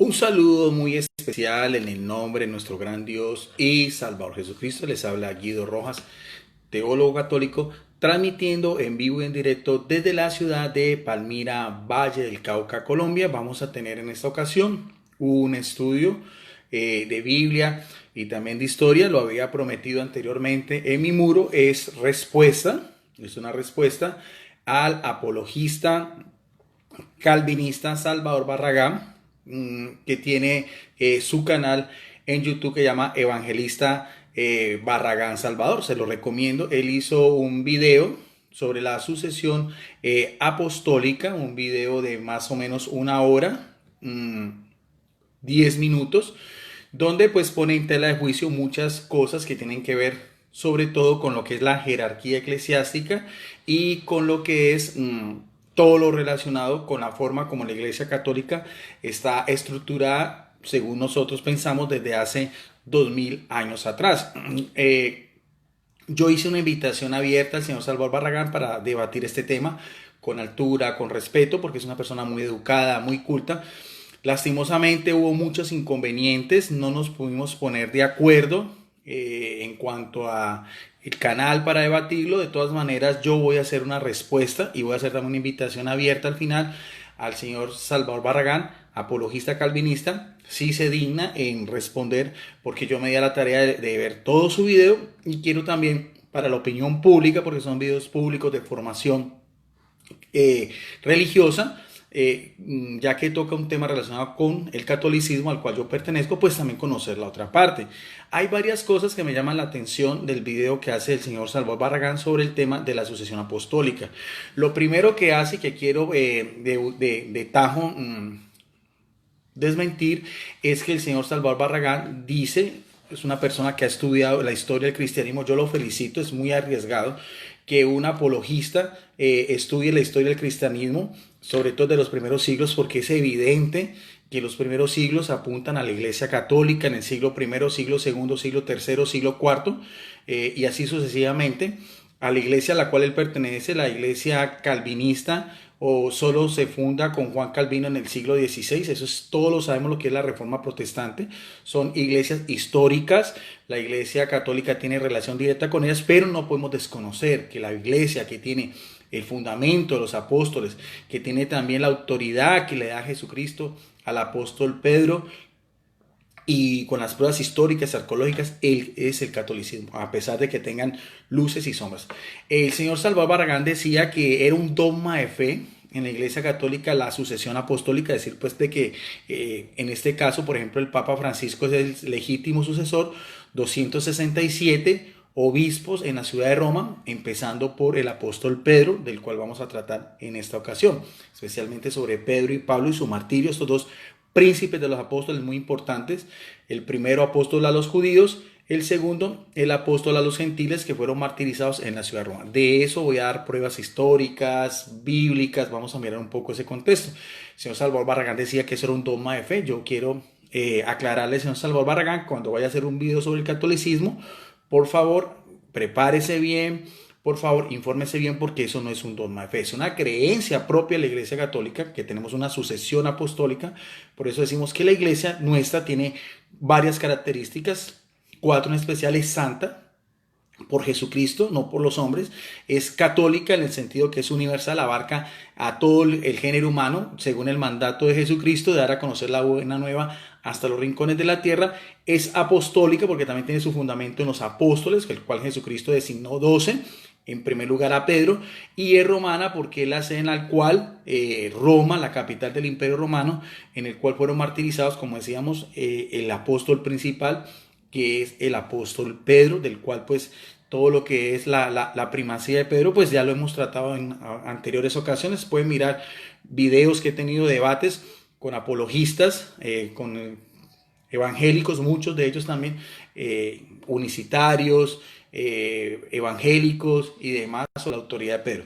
Un saludo muy especial en el nombre de nuestro gran Dios y Salvador Jesucristo. Les habla Guido Rojas, teólogo católico, transmitiendo en vivo y en directo desde la ciudad de Palmira, Valle del Cauca, Colombia. Vamos a tener en esta ocasión un estudio de Biblia y también de historia. Lo había prometido anteriormente en mi muro. Es una respuesta al apologista calvinista Salvador Barragán, que tiene su canal en YouTube que llama Evangelista Barragán Salvador. Se lo recomiendo. Él hizo un video sobre la sucesión apostólica, un video de más o menos una hora, 10 minutos, donde pues pone en tela de juicio muchas cosas que tienen que ver sobre todo con lo que es la jerarquía eclesiástica y con lo que es todo lo relacionado con la forma como la Iglesia Católica está estructurada, según nosotros pensamos, desde hace 2000 años atrás. Yo hice una invitación abierta al señor Salvador Barragán para debatir este tema con altura, con respeto, porque es una persona muy educada, muy culta. Lastimosamente hubo muchos inconvenientes, no nos pudimos poner de acuerdo en cuanto a el canal para debatirlo. De todas maneras, yo voy a hacer una respuesta y voy a hacer también una invitación abierta al final al señor Salvador Barragán, apologista calvinista, si se digna en responder, porque yo me di a la tarea de ver todo su video y quiero también para la opinión pública, porque son videos públicos de formación religiosa, ya que toca un tema relacionado con el catolicismo al cual yo pertenezco, pues también conocer la otra parte. Hay varias cosas que me llaman la atención del video que hace el señor Salvador Barragán sobre el tema de la sucesión apostólica. Lo primero que hace, que quiero de tajo desmentir, es que el señor Salvador Barragán dice, es una persona que ha estudiado la historia del cristianismo, yo lo felicito, es muy arriesgado que un apologista estudie la historia del cristianismo, sobre todo de los primeros siglos, porque es evidente que los primeros siglos apuntan a la Iglesia Católica en el siglo I, siglo II, siglo III, siglo IV, y así sucesivamente, a la iglesia a la cual él pertenece, la iglesia calvinista, o solo se funda con Juan Calvino en el siglo XVI. Eso es, todos lo sabemos lo que es la Reforma Protestante. Son iglesias históricas. La Iglesia Católica tiene relación directa con ellas, pero no podemos desconocer que la iglesia que tiene el fundamento de los apóstoles, que tiene también la autoridad que le da Jesucristo al apóstol Pedro, y con las pruebas históricas, arqueológicas, él es el catolicismo, a pesar de que tengan luces y sombras. El señor Salvador Barragán decía que era un dogma de fe en la Iglesia Católica la sucesión apostólica, es decir, pues de que en este caso, por ejemplo, el Papa Francisco es el legítimo sucesor, 267 obispos en la ciudad de Roma, empezando por el apóstol Pedro, del cual vamos a tratar en esta ocasión, especialmente sobre Pedro y Pablo y su martirio, estos dos príncipes de los apóstoles muy importantes. El primero apóstol a los judíos, el segundo el apóstol a los gentiles que fueron martirizados en la ciudad de Roma. De eso voy a dar pruebas históricas, bíblicas, vamos a mirar un poco ese contexto. El señor Salvador Barragán decía que eso era un dogma de fe. Yo quiero aclararle, señor Salvador Barragán, cuando vaya a hacer un video sobre el catolicismo, por favor, prepárese bien, por favor, infórmese bien, porque eso no es un dogma de fe, es una creencia propia de la Iglesia Católica, que tenemos una sucesión apostólica. Por eso decimos que la Iglesia nuestra tiene varias características, 4 en especial: es santa por Jesucristo, no por los hombres; es católica en el sentido que es universal, abarca a todo el género humano, según el mandato de Jesucristo de dar a conocer la buena nueva hasta los rincones de la tierra; es apostólica porque también tiene su fundamento en los apóstoles, el cual Jesucristo designó 12, en primer lugar a Pedro; y es romana porque es la sede en la cual Roma, la capital del Imperio Romano, en el cual fueron martirizados, como decíamos, el apóstol principal, que es el apóstol Pedro, del cual pues todo lo que es la primacía de Pedro, pues ya lo hemos tratado en anteriores ocasiones. Pueden mirar videos que he tenido, debates con apologistas, con evangélicos, muchos de ellos también, unicitarios, evangélicos y demás, sobre la autoridad de Pedro.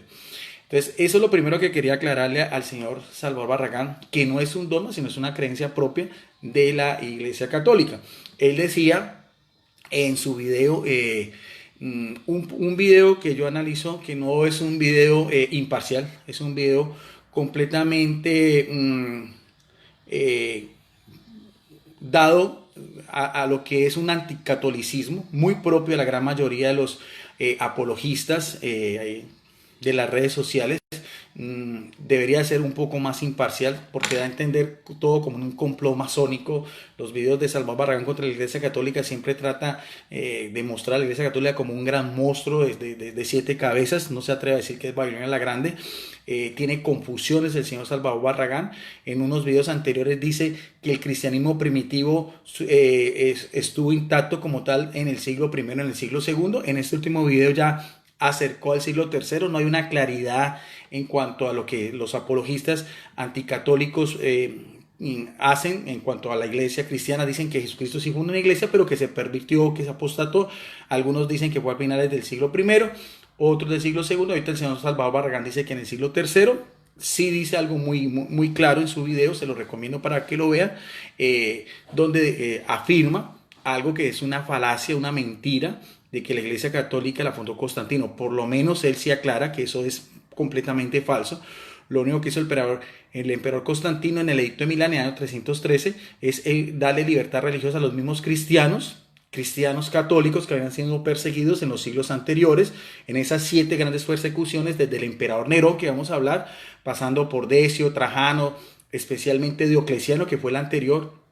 Entonces, eso es lo primero que quería aclararle al señor Salvador Barragán, que no es un dogma, sino es una creencia propia de la Iglesia Católica. Él decía en su video, un video que yo analizo, que no es un video imparcial, es un video completamente dado a lo que es un anticatolicismo muy propio de la gran mayoría de los apologistas de las redes sociales. Debería ser un poco más imparcial porque da a entender todo como un complot masónico. Los videos de Salvador Barragán contra la Iglesia Católica siempre trata de mostrar a la Iglesia Católica como un gran monstruo de 7 cabezas. No se atreve a decir que es Babilonia la Grande. Tiene confusiones el señor Salvador Barragán. En unos videos anteriores dice que el cristianismo primitivo estuvo intacto como tal en el siglo I, en el siglo II. En este último video ya acercó al siglo III. No hay una claridad en cuanto a lo que los apologistas anticatólicos hacen en cuanto a la iglesia cristiana. Dicen que Jesucristo sí fue una iglesia, pero que se pervirtió, que se apostató. Algunos dicen que fue a finales del siglo I, otros del siglo II. Ahorita el señor Salvador Barragán dice que en el siglo III. Sí dice algo muy claro en su video, se lo recomiendo para que lo vean, donde afirma algo que es una falacia, una mentira, de que la Iglesia Católica la fundó Constantino. Por lo menos él sí aclara que eso es completamente falso. Lo único que hizo el emperador Constantino en el edicto de Milán en el año 313 es darle libertad religiosa a los mismos cristianos católicos que habían sido perseguidos en los siglos anteriores, en esas 7 grandes persecuciones, desde el emperador Nerón, que vamos a hablar, pasando por Decio, Trajano, especialmente Diocleciano, que fue el anterior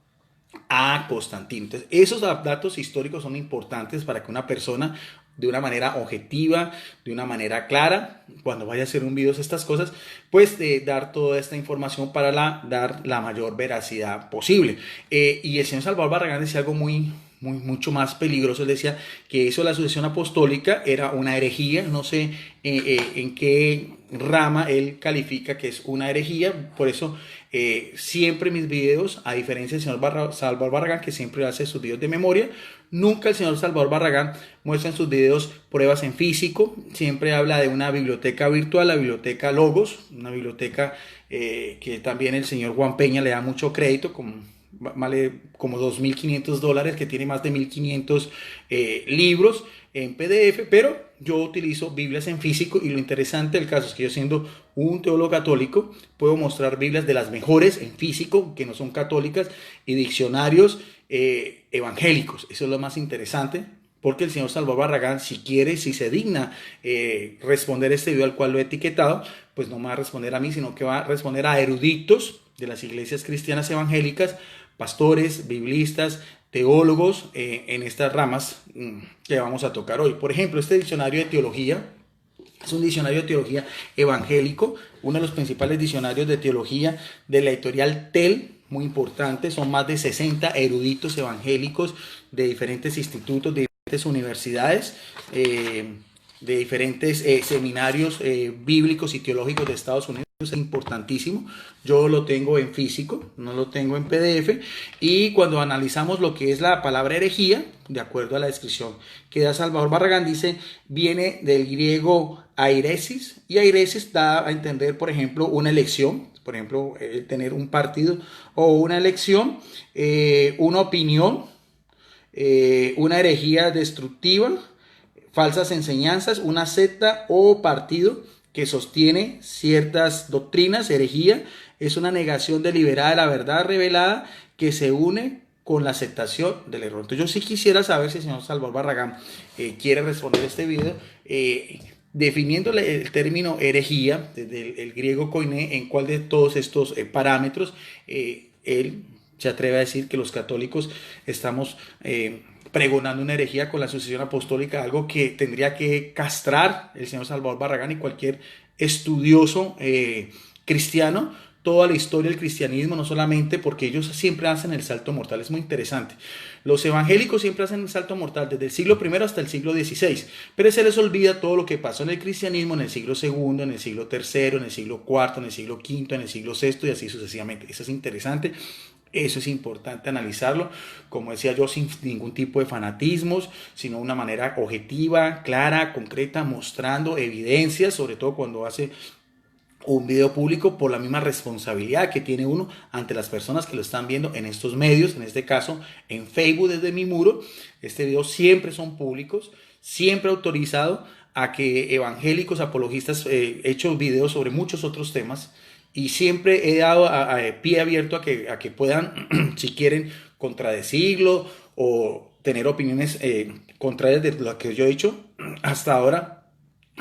a Constantino. Entonces, esos datos históricos son importantes para que una persona, de una manera objetiva, de una manera clara, cuando vaya a hacer un video de estas cosas, pues dar toda esta información para dar la mayor veracidad posible. Y el señor Salvador Barragán decía algo mucho más peligroso. Él decía que eso de la sucesión apostólica era una herejía. No sé en qué rama él califica que es una herejía. Por eso siempre mis videos, a diferencia del señor Salvador Barragán, que siempre hace sus videos de memoria, nunca el señor Salvador Barragán muestra en sus videos pruebas en físico. Siempre habla de una biblioteca virtual, la biblioteca Logos, una biblioteca que también el señor Juan Peña le da mucho crédito, vale como $2.500, que tiene más de 1.500 libros en PDF, pero yo utilizo Biblias en físico. Y lo interesante del caso es que yo, siendo un teólogo católico, puedo mostrar Biblias de las mejores en físico, que no son católicas, y diccionarios evangélicos. Eso es lo más interesante, porque el señor Salvador Barragán, si quiere, si se digna responder este video al cual lo he etiquetado, pues no me va a responder a mí, sino que va a responder a eruditos de las iglesias cristianas evangélicas, pastores, biblistas, teólogos en estas ramas que vamos a tocar hoy. Por ejemplo, este diccionario de teología es un diccionario de teología evangélico, uno de los principales diccionarios de teología de la editorial TEL, muy importante. Son más de 60 eruditos evangélicos de diferentes institutos, de diferentes universidades, de diferentes seminarios bíblicos y teológicos de Estados Unidos. Es importantísimo. Yo lo tengo en físico, no lo tengo en PDF. Y cuando analizamos lo que es la palabra herejía, de acuerdo a la descripción que da Salvador Barragán, dice, viene del griego airesis, y airesis da a entender, por ejemplo, una elección, por ejemplo, tener un partido o una elección, una opinión, una herejía destructiva, falsas enseñanzas, una secta o partido que sostiene ciertas doctrinas. Herejía es una negación deliberada de la verdad revelada que se une con la aceptación del error. Entonces, yo sí quisiera saber si el señor Salvador Barragán quiere responder este video definiéndole el término herejía desde el griego koiné, en cuál de todos estos parámetros él se atreve a decir que los católicos estamos pregonando una herejía con la sucesión apostólica, algo que tendría que castrar el señor Salvador Barragán y cualquier estudioso cristiano, toda la historia del cristianismo, no solamente porque ellos siempre hacen el salto mortal. Es muy interesante. Los evangélicos siempre hacen el salto mortal desde el siglo I hasta el siglo XVI, pero se les olvida todo lo que pasó en el cristianismo en el siglo II, en el siglo III, en el siglo IV, en el siglo V, en el siglo VI y así sucesivamente. Eso es interesante. Eso es importante analizarlo, como decía yo, sin ningún tipo de fanatismos, sino de una manera objetiva, clara, concreta, mostrando evidencias, sobre todo cuando hace un video público, por la misma responsabilidad que tiene uno ante las personas que lo están viendo en estos medios, en este caso en Facebook desde mi muro. Este video siempre son públicos, siempre autorizado a que evangélicos, apologistas, he hecho videos sobre muchos otros temas. Y siempre he dado pie abierto a que puedan, si quieren, contradecirlo o tener opiniones contrarias de lo que yo he dicho. Hasta ahora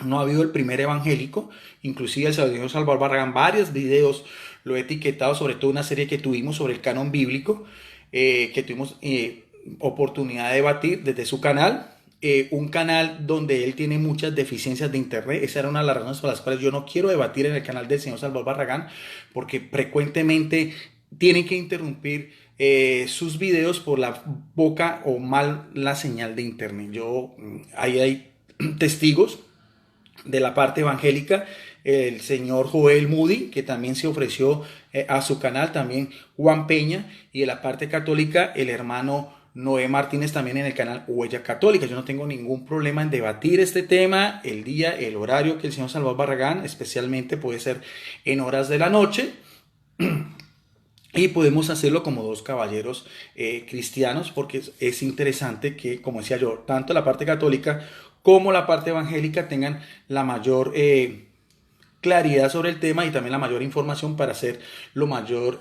no ha habido el primer evangélico, inclusive el señor Salvador Barragán, varios videos lo he etiquetado, sobre todo una serie que tuvimos sobre el canon bíblico, que tuvimos oportunidad de debatir desde su canal. Un canal donde él tiene muchas deficiencias de internet. Esa era una de las razones por las cuales yo no quiero debatir en el canal del señor Salvador Barragán, porque frecuentemente tienen que interrumpir sus videos por la poca o mala señal de internet. Ahí hay testigos de la parte evangélica, el señor Joel Moody, que también se ofreció a su canal, también Juan Peña, y de la parte católica el hermano Noé Martínez, también en el canal Huella Católica. Yo no tengo ningún problema en debatir este tema, el día, el horario que el señor Salvador Barragán, especialmente puede ser en horas de la noche, y podemos hacerlo como dos caballeros cristianos, porque es interesante que, como decía yo, tanto la parte católica como la parte evangélica tengan la mayor claridad sobre el tema y también la mayor información para ser lo mayor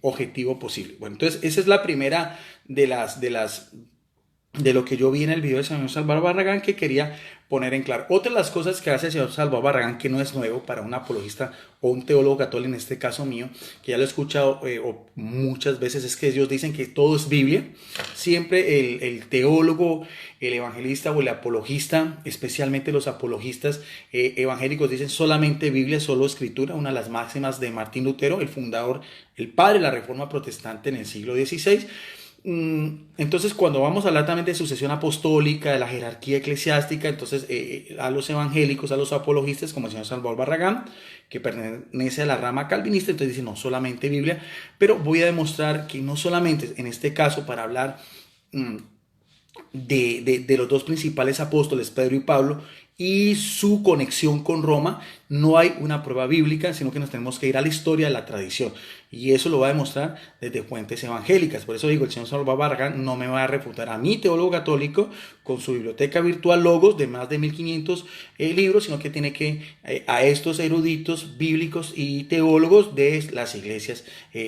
objetivo posible. Bueno, entonces esa es la primera de lo que yo vi en el video del señor Salvador Barragán, que quería poner en claro. Otra de las cosas que hace el señor Salvador Barragán, que no es nuevo para un apologista o un teólogo católico, en este caso mío, que ya lo he escuchado muchas veces, es que ellos dicen que todo es Biblia. Siempre el teólogo, el evangelista o el apologista, especialmente los apologistas evangélicos, dicen solamente Biblia, solo Escritura, una de las máximas de Martín Lutero, el fundador, el padre de la Reforma Protestante en el siglo XVI. Entonces, cuando vamos a hablar también de sucesión apostólica, de la jerarquía eclesiástica, entonces a los evangélicos, a los apologistas, como el señor Salvador Barragán, que pertenece a la rama calvinista, entonces dice no solamente Biblia, pero voy a demostrar que no solamente, en este caso, para hablar de los dos principales apóstoles, Pedro y Pablo, y su conexión con Roma, no hay una prueba bíblica, sino que nos tenemos que ir a la historia, a la tradición. Y eso lo va a demostrar desde fuentes evangélicas. Por eso digo, el señor Salvador Barragán no me va a refutar a mí, teólogo católico, con su biblioteca virtual Logos de más de 1500 libros, sino que tiene que a estos eruditos bíblicos y teólogos de las iglesias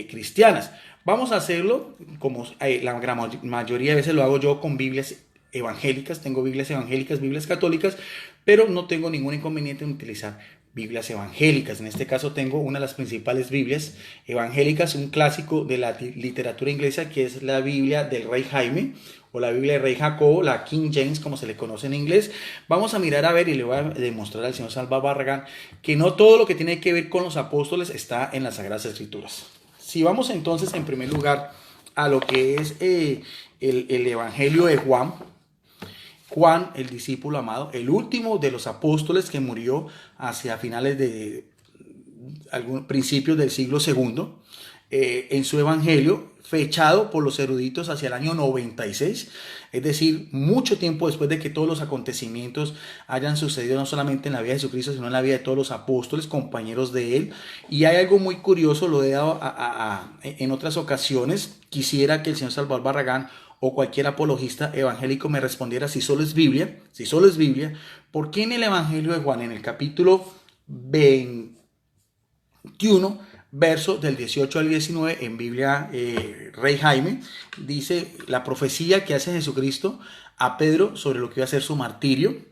cristianas. Vamos a hacerlo como la gran mayoría de veces lo hago yo con Biblias evangélicas. Tengo Biblias evangélicas, Biblias católicas, pero no tengo ningún inconveniente en utilizar Biblias evangélicas. En este caso tengo una de las principales Biblias evangélicas, un clásico de la literatura inglesa, que es la Biblia del Rey Jaime o la Biblia del Rey Jacobo, la King James, como se le conoce en inglés. Vamos a mirar a ver y le voy a demostrar al señor Salvador Barragán que no todo lo que tiene que ver con los apóstoles está en las Sagradas Escrituras. Si vamos entonces en primer lugar a lo que es el Evangelio de Juan, el discípulo amado, el último de los apóstoles que murió hacia finales de principios del siglo II, en su evangelio, fechado por los eruditos hacia el año 96, es decir, mucho tiempo después de que todos los acontecimientos hayan sucedido, no solamente en la vida de Jesucristo, sino en la vida de todos los apóstoles, compañeros de él. Y hay algo muy curioso, lo he dado en otras ocasiones. Quisiera que el señor Salvador Barragán o cualquier apologista evangélico me respondiera si solo es Biblia, ¿por qué en el Evangelio de Juan, en el capítulo 21, verso del 18 al 19, en Biblia Rey Jaime, dice la profecía que hace Jesucristo a Pedro sobre lo que iba a ser su martirio?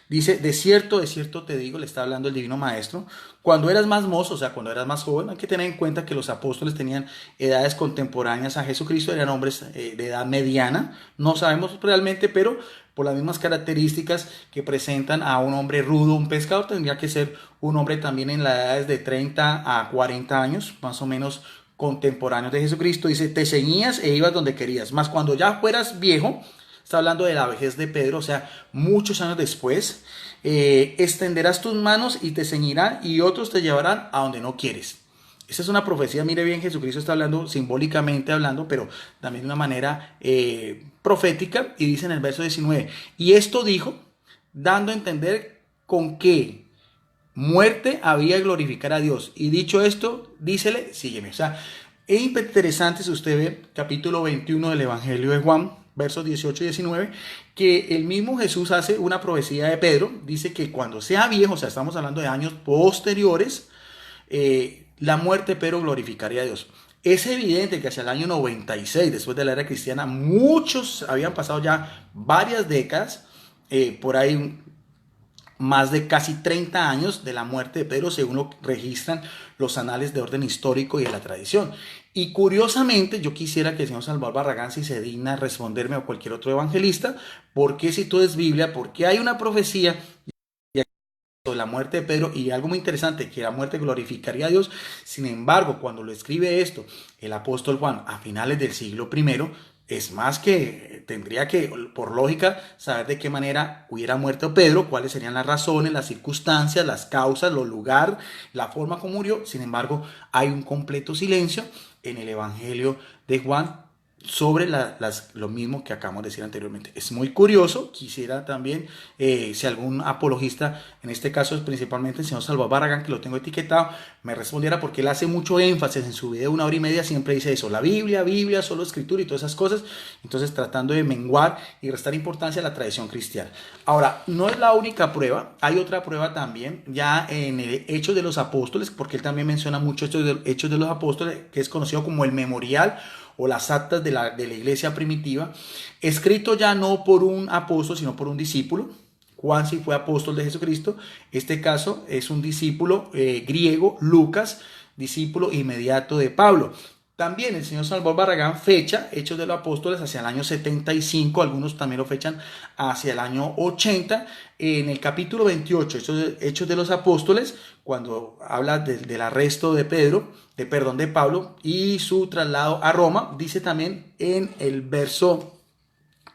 Dice, de cierto te digo, le está hablando el Divino Maestro, cuando eras más mozo, o sea, cuando eras más joven, hay que tener en cuenta que los apóstoles tenían edades contemporáneas a Jesucristo, eran hombres de edad mediana, no sabemos realmente, pero por las mismas características que presentan a un hombre rudo, un pescador, tendría que ser un hombre también en las edades de 30 a 40 años, más o menos contemporáneos de Jesucristo. Dice, te ceñías e ibas donde querías, mas cuando ya fueras viejo, está hablando de la vejez de Pedro, o sea, muchos años después, extenderás tus manos y te ceñirán y otros te llevarán a donde no quieres. Esa es una profecía, mire bien, Jesucristo está hablando simbólicamente hablando, pero también de una manera profética, y dice en el verso 19, y esto dijo, dando a entender con qué muerte había de glorificar a Dios. Y dicho esto, dícele, sígueme. O sea, es interesante si usted ve capítulo 21 del Evangelio de Juan, versos 18 y 19, que el mismo Jesús hace una profecía de Pedro, dice que cuando sea viejo, o sea, estamos hablando de años posteriores, la muerte de Pedro glorificaría a Dios. Es evidente que hacia el año 96, después de la era cristiana, muchos habían pasado ya varias décadas, por ahí más de casi 30 años de la muerte de Pedro, según lo registran los anales de orden histórico y de la tradición. Y curiosamente, yo quisiera que el señor Salvador Barragán, si se digna responderme, o cualquier otro evangelista, ¿por qué si todo es Biblia? ¿Por qué hay una profecía de la muerte de Pedro? Y algo muy interesante, que la muerte glorificaría a Dios. Sin embargo, cuando lo escribe esto el apóstol Juan a finales del siglo primero, es más que tendría que, por lógica, saber de qué manera hubiera muerto Pedro, cuáles serían las razones, las circunstancias, las causas, los lugares, la forma como murió. Sin embargo, hay un completo silencio en el Evangelio de Juan sobre lo mismo que acabamos de decir anteriormente. Es muy curioso, quisiera también, si algún apologista, en este caso es principalmente el señor Salvador Barragán, que lo tengo etiquetado, me respondiera, porque él hace mucho énfasis en su video de 1 hora y media, siempre dice eso, la Biblia, Biblia, solo escritura y todas esas cosas, entonces tratando de menguar y restar importancia a la tradición cristiana. Ahora, no es la única prueba, hay otra prueba también, ya en el Hechos de los Apóstoles, porque él también menciona mucho Hechos de los Apóstoles, que es conocido como el memorial, o las actas de la iglesia primitiva, escrito ya no por un apóstol, sino por un discípulo. Juan sí fue apóstol de Jesucristo. Este caso es un discípulo griego, Lucas, discípulo inmediato de Pablo. También el señor Salvador Barragán fecha Hechos de los Apóstoles hacia el año 75, algunos también lo fechan hacia el año 80. En el capítulo 28, Hechos de los Apóstoles, cuando habla del arresto de de Pablo y su traslado a Roma, dice también en el verso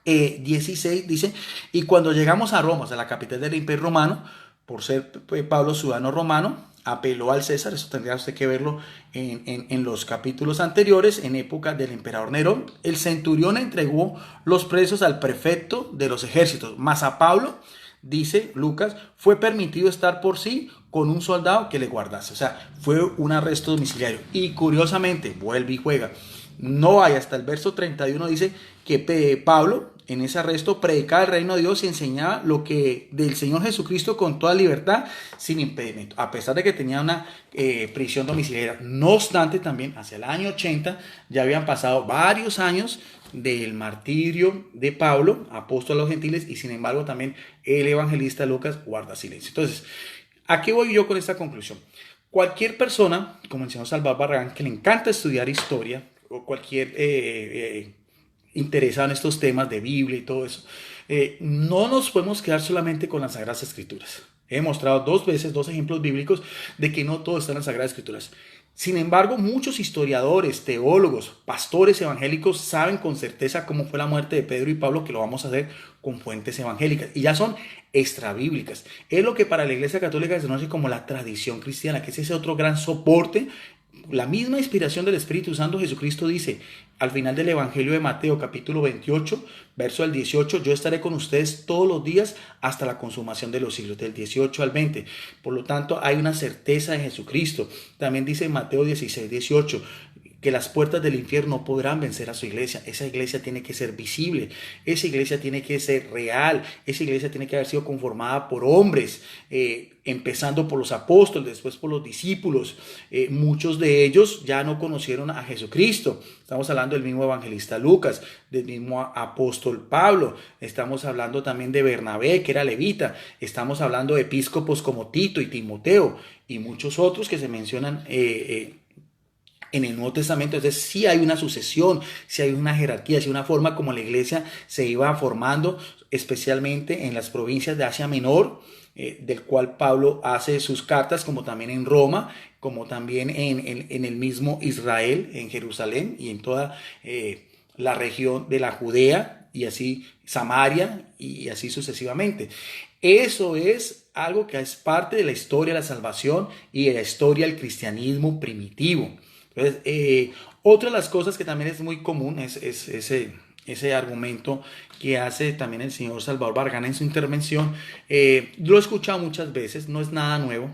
16, dice, y cuando llegamos a Roma, o sea, la capital del Imperio Romano, por ser Pablo ciudadano romano, apeló al César. Eso tendría usted que verlo en los capítulos anteriores, en época del emperador Nerón. El centurión entregó los presos al prefecto de los ejércitos, mas a Pablo, dice Lucas, fue permitido estar por sí con un soldado que le guardase. O sea, fue un arresto domiciliario. Y curiosamente, vuelve y juega. No hay, hasta el verso 31 dice que Pablo en ese arresto predicaba el reino de Dios y enseñaba lo que del Señor Jesucristo con toda libertad, sin impedimento, a pesar de que tenía una prisión domiciliaria. No obstante, también hacia el año 80 ya habían pasado varios años del martirio de Pablo, apóstol a los gentiles, y sin embargo también el evangelista Lucas guarda silencio. Entonces, ¿a qué voy yo con esta conclusión? Cualquier persona, como el señor Salvador Barragán, que le encanta estudiar historia, o cualquier interesado en estos temas de Biblia y todo eso, no nos podemos quedar solamente con las Sagradas Escrituras. He mostrado 2 veces, 2 ejemplos bíblicos de que no todo está en las Sagradas Escrituras. Sin embargo, muchos historiadores, teólogos, pastores evangélicos saben con certeza cómo fue la muerte de Pedro y Pablo, que lo vamos a hacer con fuentes evangélicas y ya son extrabíblicas. Es lo que para la Iglesia Católica se conoce como la tradición cristiana, que es ese otro gran soporte. La misma inspiración del Espíritu Santo. Jesucristo dice al final del Evangelio de Mateo capítulo 28, verso del 18, yo estaré con ustedes todos los días hasta la consumación de los siglos, del 18 al 20. Por lo tanto, hay una certeza en Jesucristo. También dice en Mateo 16, 18, que las puertas del infierno no podrán vencer a su iglesia. Esa iglesia tiene que ser visible, esa iglesia tiene que ser real, esa iglesia tiene que haber sido conformada por hombres, empezando por los apóstoles, después por los discípulos. Muchos de ellos ya no conocieron a Jesucristo. Estamos hablando del mismo evangelista Lucas, del mismo apóstol Pablo. Estamos hablando también de Bernabé, que era levita. Estamos hablando de episcopos como Tito y Timoteo y muchos otros que se mencionan en el Nuevo Testamento. Entonces sí hay una sucesión, sí hay una jerarquía, sí hay una forma como la iglesia se iba formando, especialmente en las provincias de Asia Menor, del cual Pablo hace sus cartas, como también en Roma, como también en el mismo Israel, en Jerusalén y en toda la región de la Judea y así Samaria y así sucesivamente. Eso es algo que es parte de la historia de la salvación y de la historia del cristianismo primitivo. Entonces, otra de las cosas que también es muy común es ese argumento que hace también el señor Salvador Barragán en su intervención. Lo he escuchado muchas veces, no es nada nuevo.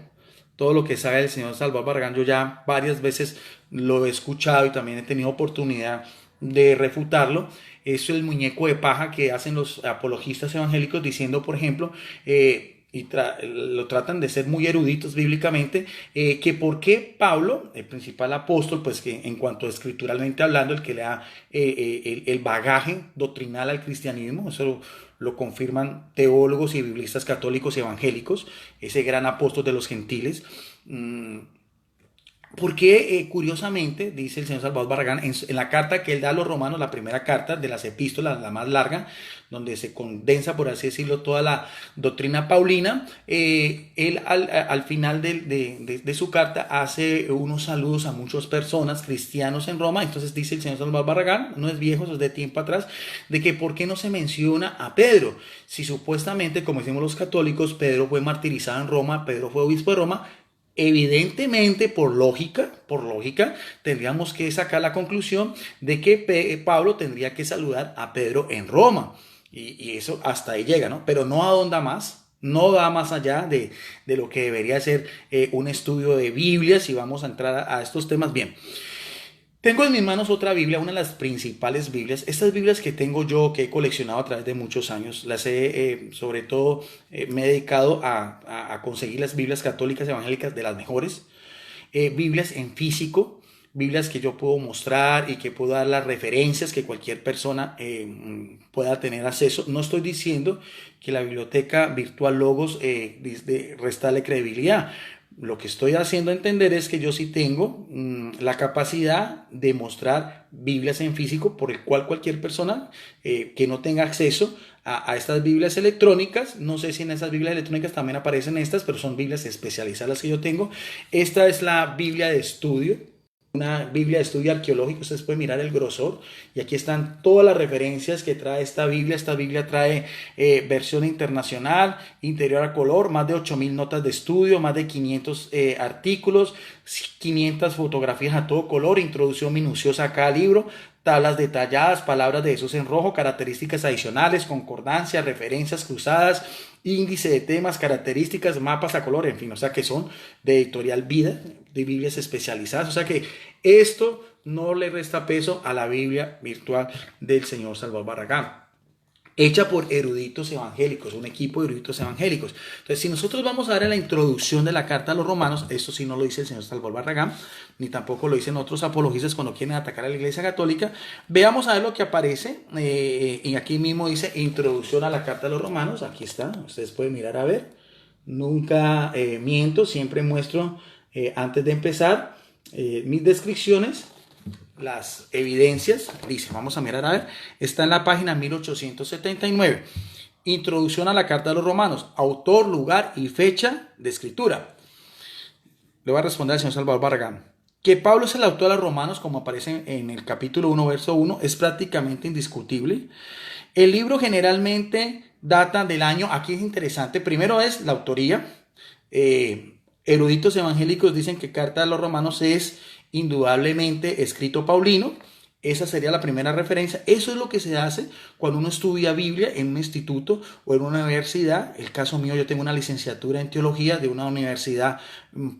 Todo lo que sabe el señor Salvador Barragán, yo ya varias veces lo he escuchado y también he tenido oportunidad de refutarlo. Eso es el muñeco de paja que hacen los apologistas evangélicos diciendo, por ejemplo, y lo tratan de ser muy eruditos bíblicamente, que por qué Pablo, el principal apóstol, pues que en cuanto a escrituralmente hablando, el que le da el bagaje doctrinal al cristianismo, eso lo confirman teólogos y biblistas católicos y evangélicos, ese gran apóstol de los gentiles. Porque curiosamente, dice el señor Salvador Barragán, en la carta que él da a los romanos, la primera carta de las epístolas, la más larga, donde se condensa, por así decirlo, toda la doctrina paulina, él al final de su carta hace unos saludos a muchas personas, cristianos en Roma. Entonces dice el señor Salvador Barragán, no es viejo, eso es de tiempo atrás, de que por qué no se menciona a Pedro, si supuestamente, como decimos los católicos, Pedro fue martirizado en Roma, Pedro fue obispo de Roma. Evidentemente, por lógica, tendríamos que sacar la conclusión de que Pablo tendría que saludar a Pedro en Roma. Y eso hasta ahí llega, ¿no? Pero no ahonda más, no da más allá de lo que debería ser un estudio de Biblia, si vamos a entrar a estos temas. Bien. Tengo en mis manos otra Biblia, una de las principales Biblias. Estas Biblias que tengo yo, que he coleccionado a través de muchos años, las sobre todo, me he dedicado a conseguir las Biblias católicas evangélicas de las mejores. Biblias en físico, Biblias que yo puedo mostrar y que puedo dar las referencias que cualquier persona pueda tener acceso. No estoy diciendo que la biblioteca virtual Logos restarle credibilidad. Lo que estoy haciendo entender es que yo sí tengo la capacidad de mostrar Biblias en físico, por el cual cualquier persona que no tenga acceso a estas Biblias electrónicas, no sé si en esas Biblias electrónicas también aparecen estas, pero son Biblias especializadas las que yo tengo. Esta es la Biblia de estudio, una Biblia de estudio arqueológico. Ustedes pueden mirar el grosor y aquí están todas las referencias que trae esta Biblia. Esta Biblia trae versión internacional, interior a color, más de 8.000 notas de estudio, más de 500 artículos, 500 fotografías a todo color, introducción minuciosa a cada libro, tablas detalladas, palabras de Jesús en rojo, características adicionales, concordancias, referencias cruzadas, índice de temas, características, mapas a color, en fin, o sea que son de Editorial Vida, de Biblias especializadas. O sea que esto no le resta peso a la Biblia virtual del señor Salvador Barragán, hecha por eruditos evangélicos, un equipo de eruditos evangélicos. Entonces, si nosotros vamos a ver en la introducción de la carta a los romanos, esto sí no lo dice el señor Salvador Barragán, ni tampoco lo dicen otros apologistas cuando quieren atacar a la Iglesia Católica. Veamos a ver lo que aparece, y aquí mismo dice introducción a la carta a los romanos. Aquí está, ustedes pueden mirar a ver. Nunca miento, siempre muestro antes de empezar mis descripciones, las evidencias. Dice, vamos a mirar a ver, está en la página 1879. Introducción a la carta de los romanos, autor, lugar y fecha de escritura. Le voy a responder al señor Salvador Barragán. Que Pablo es el autor de los romanos, como aparece en el capítulo 1, verso 1, es prácticamente indiscutible. El libro generalmente data del año, aquí es interesante, primero es la autoría. Eruditos evangélicos dicen que Carta de los Romanos es indudablemente escrito paulino. Esa sería la primera referencia. Eso es lo que se hace cuando uno estudia Biblia en un instituto o en una universidad. El caso mío, yo tengo una licenciatura en teología de una universidad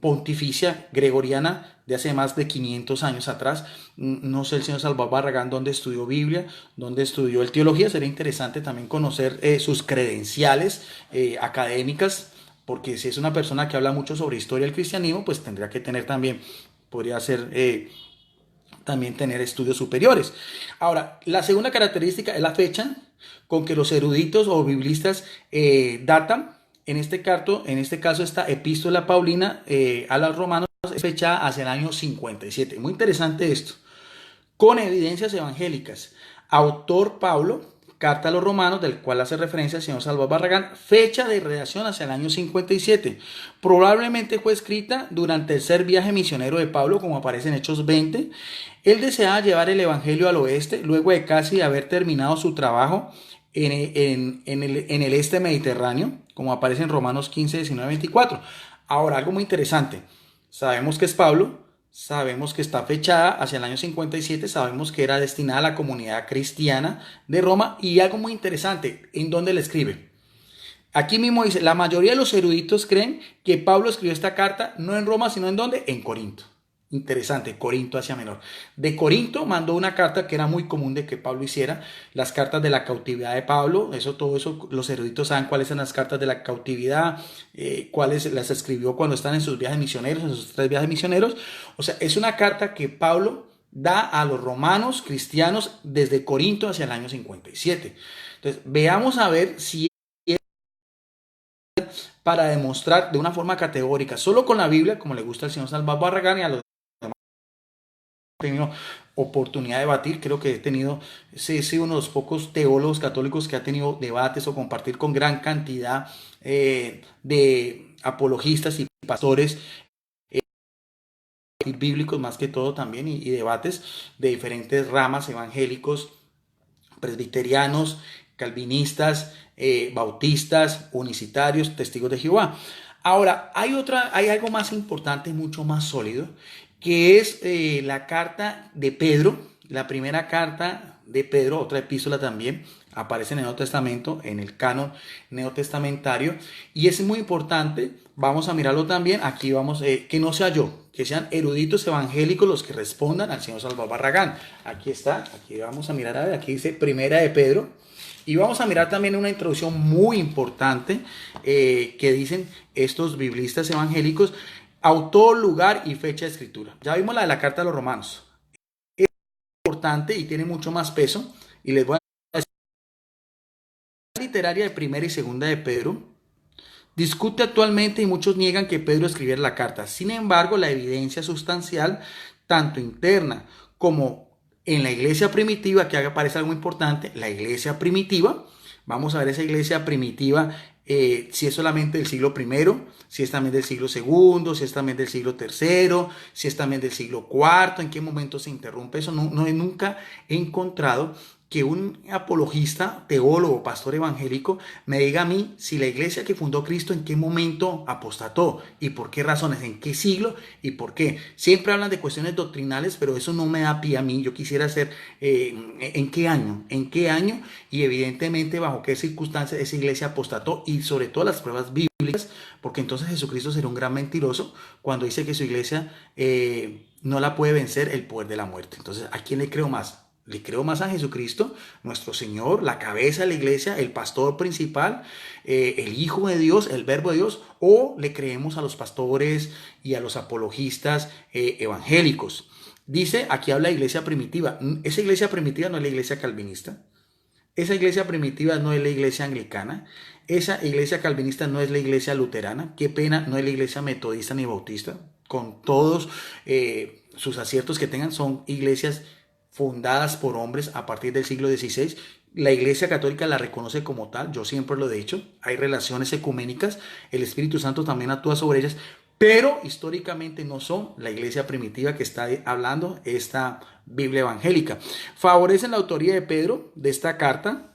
pontificia gregoriana de hace más de 500 años atrás. No sé el señor Salvador Barragán dónde estudió Biblia, dónde estudió el teología. Sería interesante también conocer sus credenciales académicas, porque si es una persona que habla mucho sobre historia del cristianismo, pues tendría que tener también, podría ser también tener estudios superiores. Ahora, la segunda característica es la fecha con que los eruditos o biblistas datan. En este caso, esta epístola paulina a los romanos es fechada hacia el año 57. Muy interesante esto. Con evidencias evangélicas. Autor Pablo, carta a los romanos, del cual hace referencia el señor Salvador Barragán, fecha de redacción hacia el año 57. Probablemente fue escrita durante el tercer viaje misionero de Pablo, como aparece en Hechos 20. Él deseaba llevar el evangelio al oeste, luego de casi haber terminado su trabajo en el este mediterráneo, como aparece en Romanos 15, 19, 24. Ahora, algo muy interesante. Sabemos que es Pablo. Sabemos que está fechada hacia el año 57, sabemos que era destinada a la comunidad cristiana de Roma, y algo muy interesante, ¿en dónde le escribe? Aquí mismo dice, la mayoría de los eruditos creen que Pablo escribió esta carta no en Roma, sino ¿en dónde? En Corinto. Interesante, Corinto, Asia Menor. De Corinto mandó una carta que era muy común de que Pablo hiciera, las cartas de la cautividad de Pablo, eso todo eso, los eruditos saben cuáles son las cartas de la cautividad, cuáles las escribió cuando están en sus viajes misioneros, en sus 3 viajes misioneros. O sea, es una carta que Pablo da a los romanos cristianos desde Corinto hacia el año 57. Entonces, veamos a ver si para demostrar de una forma categórica, solo con la Biblia, como le gusta al señor Salvador Barragán y a los tenido oportunidad de debatir, creo que he tenido, sí, sí, uno de los pocos teólogos católicos que ha tenido debates o compartir con gran cantidad de apologistas y pastores bíblicos más que todo también y debates de diferentes ramas evangélicos, presbiterianos, calvinistas, bautistas, unicitarios, testigos de Jehová. Ahora, hay algo más importante, mucho más sólido, que es la carta de Pedro, la primera carta de Pedro, otra epístola también, aparece en el Nuevo Testamento, en el canon neotestamentario, y es muy importante, vamos a mirarlo también, aquí vamos, que no sea yo, que sean eruditos evangélicos los que respondan al señor Salvador Barragán. Aquí está, aquí vamos a mirar, a ver, aquí dice Primera de Pedro, y vamos a mirar también una introducción muy importante que dicen estos biblistas evangélicos, autor, lugar y fecha de escritura. Ya vimos la de la carta a los romanos. Es importante y tiene mucho más peso, y les voy a literaria de primera y segunda de Pedro discute actualmente y muchos niegan que Pedro escribiera la carta. Sin embargo, la evidencia sustancial, tanto interna como en la iglesia primitiva, que aparece algo importante, la iglesia primitiva, vamos a ver esa iglesia primitiva, si es solamente del siglo I, si es también del siglo II, si es también del siglo III, si es también del siglo IV, en qué momento se interrumpe eso. Nunca he encontrado que un apologista, teólogo, pastor evangélico me diga a mí si la iglesia que fundó Cristo en qué momento apostató y por qué razones, en qué siglo y por qué. Siempre hablan de cuestiones doctrinales, pero eso no me da pie a mí. Yo quisiera saber en qué año y evidentemente bajo qué circunstancias esa iglesia apostató y sobre todo las pruebas bíblicas, porque entonces Jesucristo será un gran mentiroso cuando dice que su iglesia no la puede vencer el poder de la muerte. Entonces, ¿a quién le creo más? Le creo más a Jesucristo, nuestro Señor, la cabeza de la iglesia, el pastor principal, el Hijo de Dios, el Verbo de Dios, o le creemos a los pastores y a los apologistas evangélicos. Dice, aquí habla de iglesia primitiva. Esa iglesia primitiva no es la iglesia calvinista. Esa iglesia primitiva no es la iglesia anglicana. Esa iglesia calvinista no es la iglesia luterana. Qué pena, no es la iglesia metodista ni bautista. Con todos sus aciertos que tengan, son iglesias fundadas por hombres a partir del siglo XVI. La Iglesia Católica la reconoce como tal, yo siempre lo he dicho, hay relaciones ecuménicas, el Espíritu Santo también actúa sobre ellas, pero históricamente no son la iglesia primitiva que está hablando esta Biblia evangélica. Favorecen la autoría de Pedro de esta carta.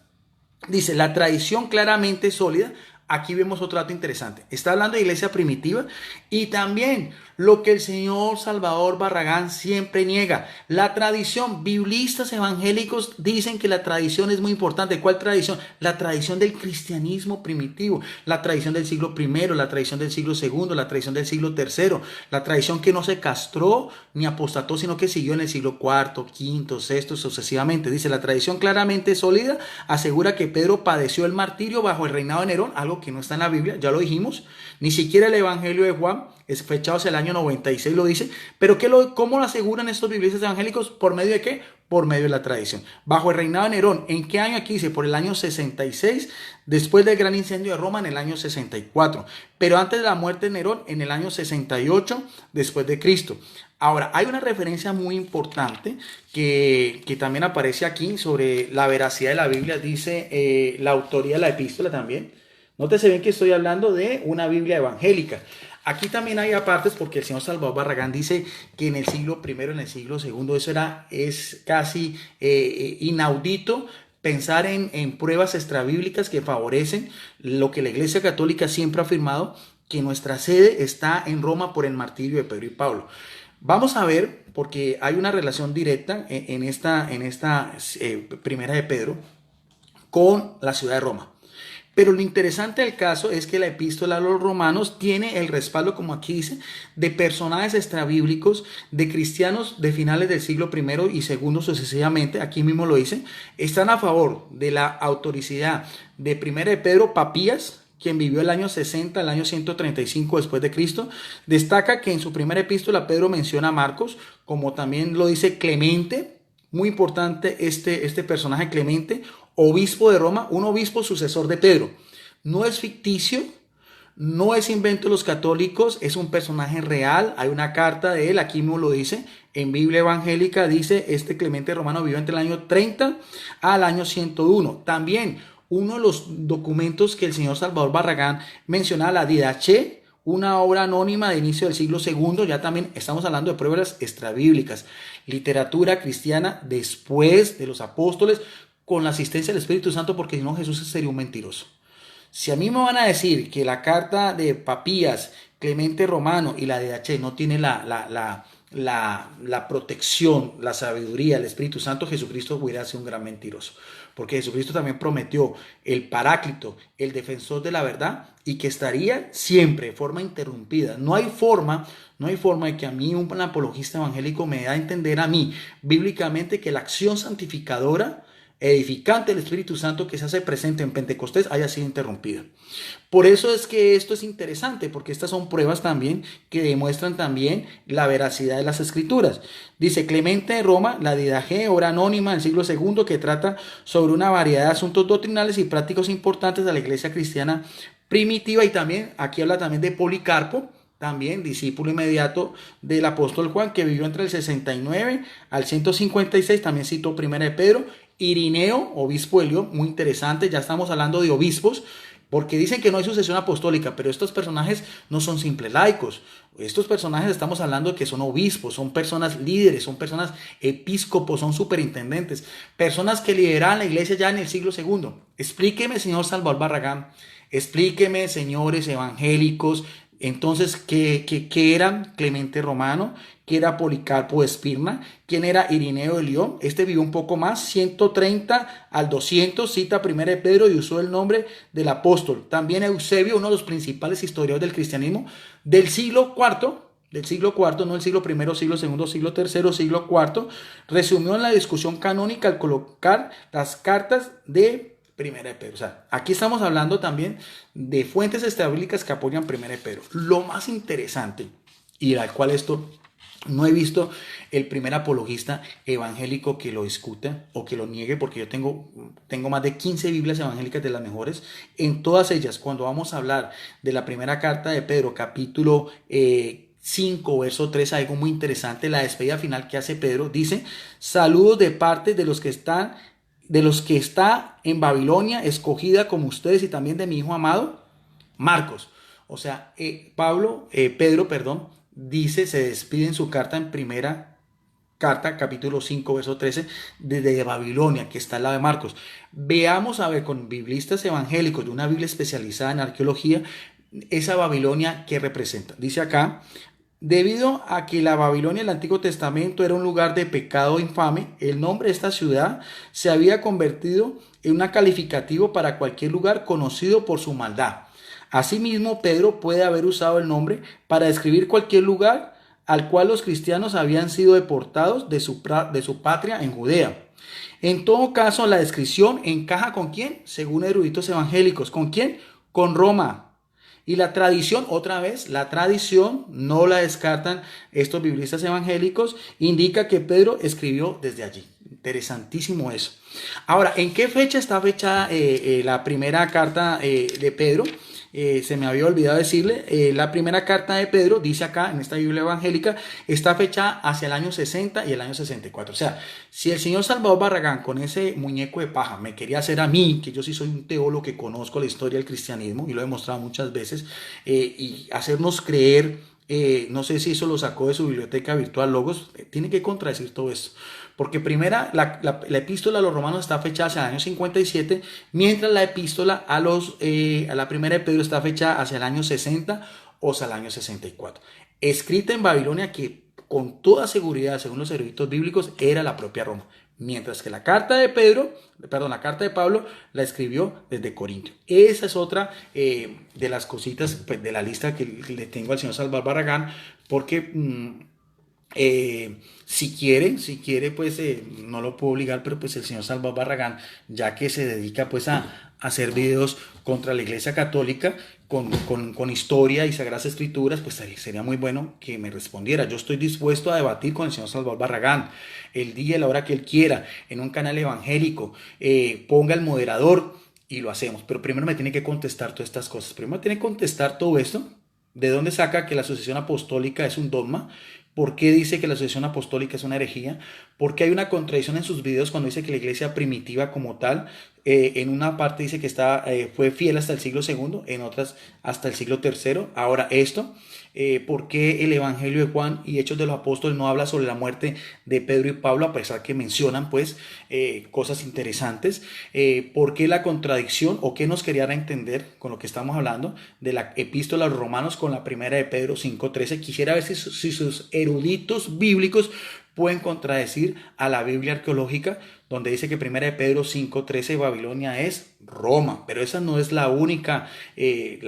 Dice, la tradición claramente sólida. Aquí vemos otro dato interesante. Está hablando de iglesia primitiva y también lo que el señor Salvador Barragán siempre niega. La tradición, biblistas evangélicos dicen que la tradición es muy importante. ¿Cuál tradición? La tradición del cristianismo primitivo, la tradición del siglo I, la tradición del siglo II, la tradición del siglo III, la tradición que no se castró ni apostató, sino que siguió en el siglo IV, V, VI, sucesivamente. Dice, la tradición claramente sólida asegura que Pedro padeció el martirio bajo el reinado de Nerón, algo que no está en la Biblia, ya lo dijimos, ni siquiera el Evangelio de Juan, es fechado hacia el año 96, lo dice, pero ¿cómo lo aseguran estos biblistas evangélicos? ¿Por medio de qué? Por medio de la tradición. Bajo el reinado de Nerón, ¿en qué año? Aquí dice, por el año 66, después del gran incendio de Roma en el año 64, pero antes de la muerte de Nerón en el año 68, después de Cristo. Ahora, hay una referencia muy importante que también aparece aquí sobre la veracidad de la Biblia, dice la autoría de la epístola también. Nótese bien que estoy hablando de una Biblia evangélica. Aquí también hay apartes porque el señor Salvador Barragán dice que en el siglo I, en el siglo II, es casi inaudito pensar en pruebas extrabíblicas que favorecen lo que la Iglesia Católica siempre ha afirmado, que nuestra sede está en Roma por el martirio de Pedro y Pablo. Vamos a ver, porque hay una relación directa en esta primera de Pedro con la ciudad de Roma. Pero lo interesante del caso es que la epístola a los romanos tiene el respaldo, como aquí dice, de personajes extrabíblicos, de cristianos de finales del siglo primero y segundo sucesivamente, aquí mismo lo dice, están a favor de la autoricidad de primera de Pedro Papías, quien vivió el año 60, el año 135 después de Cristo. Destaca que en su primera epístola Pedro menciona a Marcos, como también lo dice Clemente, muy importante este personaje Clemente, obispo de Roma, un obispo sucesor de Pedro. No es ficticio, no es invento de los católicos, es un personaje real. Hay una carta de él, aquí mismo lo dice, en Biblia Evangélica dice, este Clemente Romano vivió entre el año 30 al año 101. También uno de los documentos que el señor Salvador Barragán menciona, la Didache, una obra anónima de inicio del siglo II, ya también estamos hablando de pruebas extrabíblicas, literatura cristiana después de los apóstoles, con la asistencia del Espíritu Santo, porque si no Jesús sería un mentiroso. Si a mí me van a decir que la carta de Papías, Clemente Romano y la de H no tiene la protección, la sabiduría, el Espíritu Santo, Jesucristo hubiera sido un gran mentiroso. Porque Jesucristo también prometió el Paráclito, el defensor de la verdad, y que estaría siempre de forma interrumpida. No hay forma de que a mí un apologista evangélico me da a entender a mí bíblicamente que la acción santificadora edificante del Espíritu Santo que se hace presente en Pentecostés haya sido interrumpida. Por eso es que esto es interesante, porque estas son pruebas también que demuestran también la veracidad de las Escrituras. Dice Clemente de Roma, la Didache, obra anónima del siglo II, que trata sobre una variedad de asuntos doctrinales y prácticos importantes de la iglesia cristiana primitiva, y también aquí habla también de Policarpo, también discípulo inmediato del apóstol Juan, que vivió entre el 69 al 156, también citó primera de Pedro. Irineo, obispo de León, muy interesante, ya estamos hablando de obispos, porque dicen que no hay sucesión apostólica, pero estos personajes no son simples laicos. Estos personajes estamos hablando de que son obispos, son personas líderes, son personas episcopos, son superintendentes, personas que lideraban la iglesia ya en el siglo II. Explíqueme, señor Salvador Barragán, explíqueme, señores evangélicos, entonces, ¿qué eran Clemente Romano? ¿Qué era Policarpo de Esmirna? ¿Quién era Irineo de León? Este vivió un poco más, 130 al 200, cita primera de Pedro y usó el nombre del apóstol. También Eusebio, uno de los principales historiadores del cristianismo del siglo IV, no el siglo I, siglo II, siglo III, siglo IV, resumió en la discusión canónica al colocar las cartas de Primera de Pedro. O sea, aquí estamos hablando también de fuentes extrabíblicas que apoyan Primera de Pedro. Lo más interesante, y al cual esto no he visto el primer apologista evangélico que lo discuta o que lo niegue, porque yo tengo más de 15 Biblias evangélicas de las mejores. En todas ellas, cuando vamos a hablar de la primera carta de Pedro, capítulo 5, verso 3, algo muy interesante, la despedida final que hace Pedro, dice: saludos de parte de los que está en Babilonia, escogida como ustedes, y también de mi hijo amado, Marcos. O sea, Pedro, dice, se despide en su carta, en primera carta, capítulo 5, verso 13, desde Babilonia, que está al lado de Marcos. Veamos, a ver, con biblistas evangélicos de una Biblia especializada en arqueología, esa Babilonia que representa. Dice acá: debido a que la Babilonia del Antiguo Testamento era un lugar de pecado infame, el nombre de esta ciudad se había convertido en un calificativo para cualquier lugar conocido por su maldad. Asimismo, Pedro puede haber usado el nombre para describir cualquier lugar al cual los cristianos habían sido deportados de su patria en Judea. En todo caso, la descripción encaja ¿con quién? Según eruditos evangélicos. ¿Con quién? Con Roma. Y la tradición, otra vez, la tradición, no la descartan estos biblistas evangélicos, indica que Pedro escribió desde allí. Interesantísimo eso. Ahora, ¿en qué fecha está fechada la primera carta de Pedro? Se me había olvidado decirle, la primera carta de Pedro, dice acá en esta Biblia evangélica, está fechada hacia el año 60 y el año 64. O sea, si el señor Salvador Barragán con ese muñeco de paja me quería hacer a mí, que yo sí soy un teólogo que conozco la historia del cristianismo y lo he demostrado muchas veces, y hacernos creer, no sé si eso lo sacó de su biblioteca virtual Logos, tiene que contradecir todo esto. Porque la epístola a los romanos está fechada hacia el año 57, mientras la epístola a la primera de Pedro está fechada hacia el año 60 o hacia el año 64. Escrita en Babilonia, que con toda seguridad, según los eruditos bíblicos, era la propia Roma. Mientras que la carta de la carta de Pablo la escribió desde Corintio. Esa es otra de las cositas pues, de la lista que le tengo al señor Salvador Barragán, porque si quiere, pues no lo puedo obligar, pero pues el señor Salvador Barragán, ya que se dedica pues a hacer videos contra la Iglesia Católica con historia y sagradas escrituras, pues sería muy bueno que me respondiera. Yo estoy dispuesto a debatir con el señor Salvador Barragán el día y la hora que él quiera, en un canal evangélico, ponga el moderador y lo hacemos. Pero primero me tiene que contestar todas estas cosas. Primero tiene que contestar todo esto. ¿De dónde saca que la sucesión apostólica es un dogma? ¿Por qué dice que la sucesión apostólica es una herejía? ¿Por qué hay una contradicción en sus videos cuando dice que la iglesia primitiva como tal, en una parte dice que fue fiel hasta el siglo segundo, en otras hasta el siglo tercero? Ahora esto, ¿por qué el Evangelio de Juan y Hechos de los Apóstoles no habla sobre la muerte de Pedro y Pablo, a pesar que mencionan pues cosas interesantes? ¿Por qué la contradicción o qué nos querían entender con lo que estamos hablando de la epístola a los romanos con la primera de Pedro 5:13? Quisiera ver si sus eruditos bíblicos pueden contradecir a la Biblia arqueológica, donde dice que primera de Pedro 5:13 Babilonia es Roma, pero esa no es la única de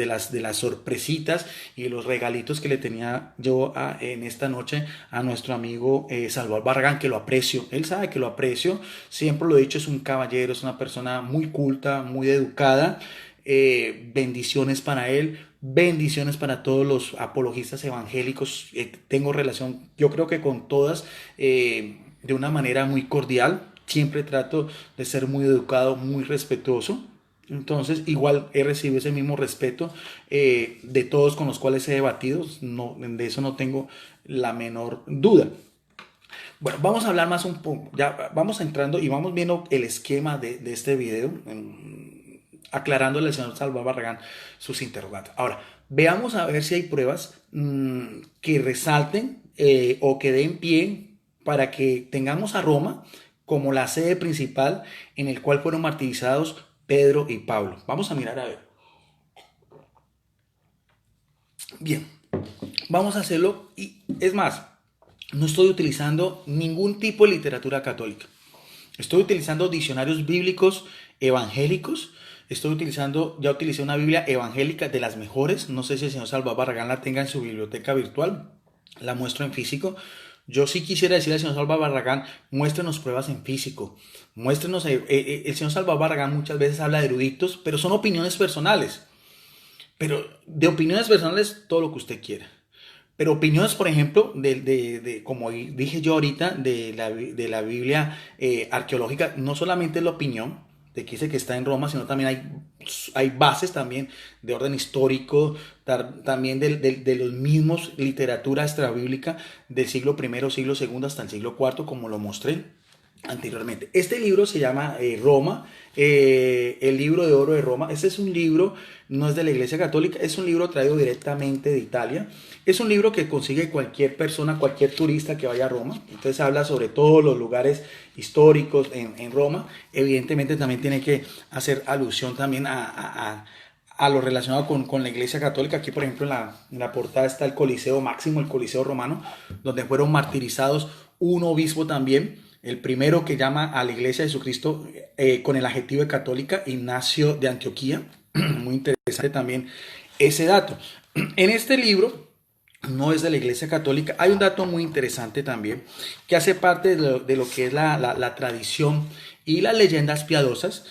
las sorpresitas y los regalitos que le tenía yo en esta noche a nuestro amigo Salvador Barragán, que lo aprecio. Él sabe que lo aprecio, siempre lo he dicho, es un caballero, es una persona muy culta, muy educada. Bendiciones para él, bendiciones para todos los apologistas evangélicos. Tengo relación, yo creo que con todas, de una manera muy cordial. Siempre trato de ser muy educado, muy respetuoso. Entonces, igual he recibido ese mismo respeto de todos con los cuales he debatido. No, de eso no tengo la menor duda. Bueno, vamos a hablar más un poco. Ya vamos entrando y vamos viendo el esquema de este video, aclarándole al señor Salvador Barragán sus interrogantes. Ahora, veamos a ver si hay pruebas que resalten o que den pie para que tengamos a Roma como la sede principal en el cual fueron martirizados Pedro y Pablo. Vamos a mirar a ver. Bien, vamos a hacerlo y es más, no estoy utilizando ningún tipo de literatura católica. Estoy utilizando diccionarios bíblicos evangélicos. Ya utilicé una Biblia evangélica de las mejores. No sé si el señor Salvador Barragán la tenga en su biblioteca virtual. La muestro en físico. Yo sí quisiera decirle al señor Salvador Barragán, muéstrenos pruebas en físico. Muéstrenos, el señor Salvador Barragán muchas veces habla de eruditos, pero son opiniones personales. Pero de opiniones personales, todo lo que usted quiera. Pero opiniones, por ejemplo, como dije yo ahorita, de la Biblia arqueológica, no solamente es la opinión de que dice que está en Roma, sino también hay bases también de orden histórico, también de los mismos literatura extrabíblica del siglo I, siglo II hasta el siglo IV, como lo mostré anteriormente. Este libro se llama Roma, el libro de oro de Roma. Este es un libro, no es de la Iglesia Católica, es un libro traído directamente de Italia. Es un libro que consigue cualquier persona, cualquier turista que vaya a Roma. Entonces habla sobre todos los lugares históricos en Roma. Evidentemente también tiene que hacer alusión también a lo relacionado con la Iglesia Católica. Aquí, por ejemplo, en la portada está el Coliseo Máximo, el Coliseo Romano, donde fueron martirizados un obispo también, el primero que llama a la Iglesia de Jesucristo con el adjetivo de católica, Ignacio de Antioquía. Muy interesante también ese dato. En este libro, no es de la Iglesia Católica, hay un dato muy interesante también, que hace parte de lo que es la tradición y las leyendas piadosas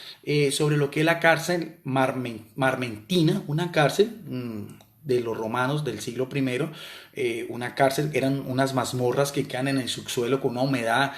sobre lo que es la cárcel marmentina, una cárcel de los romanos del siglo I, una cárcel, eran unas mazmorras que quedan en el subsuelo con una humedad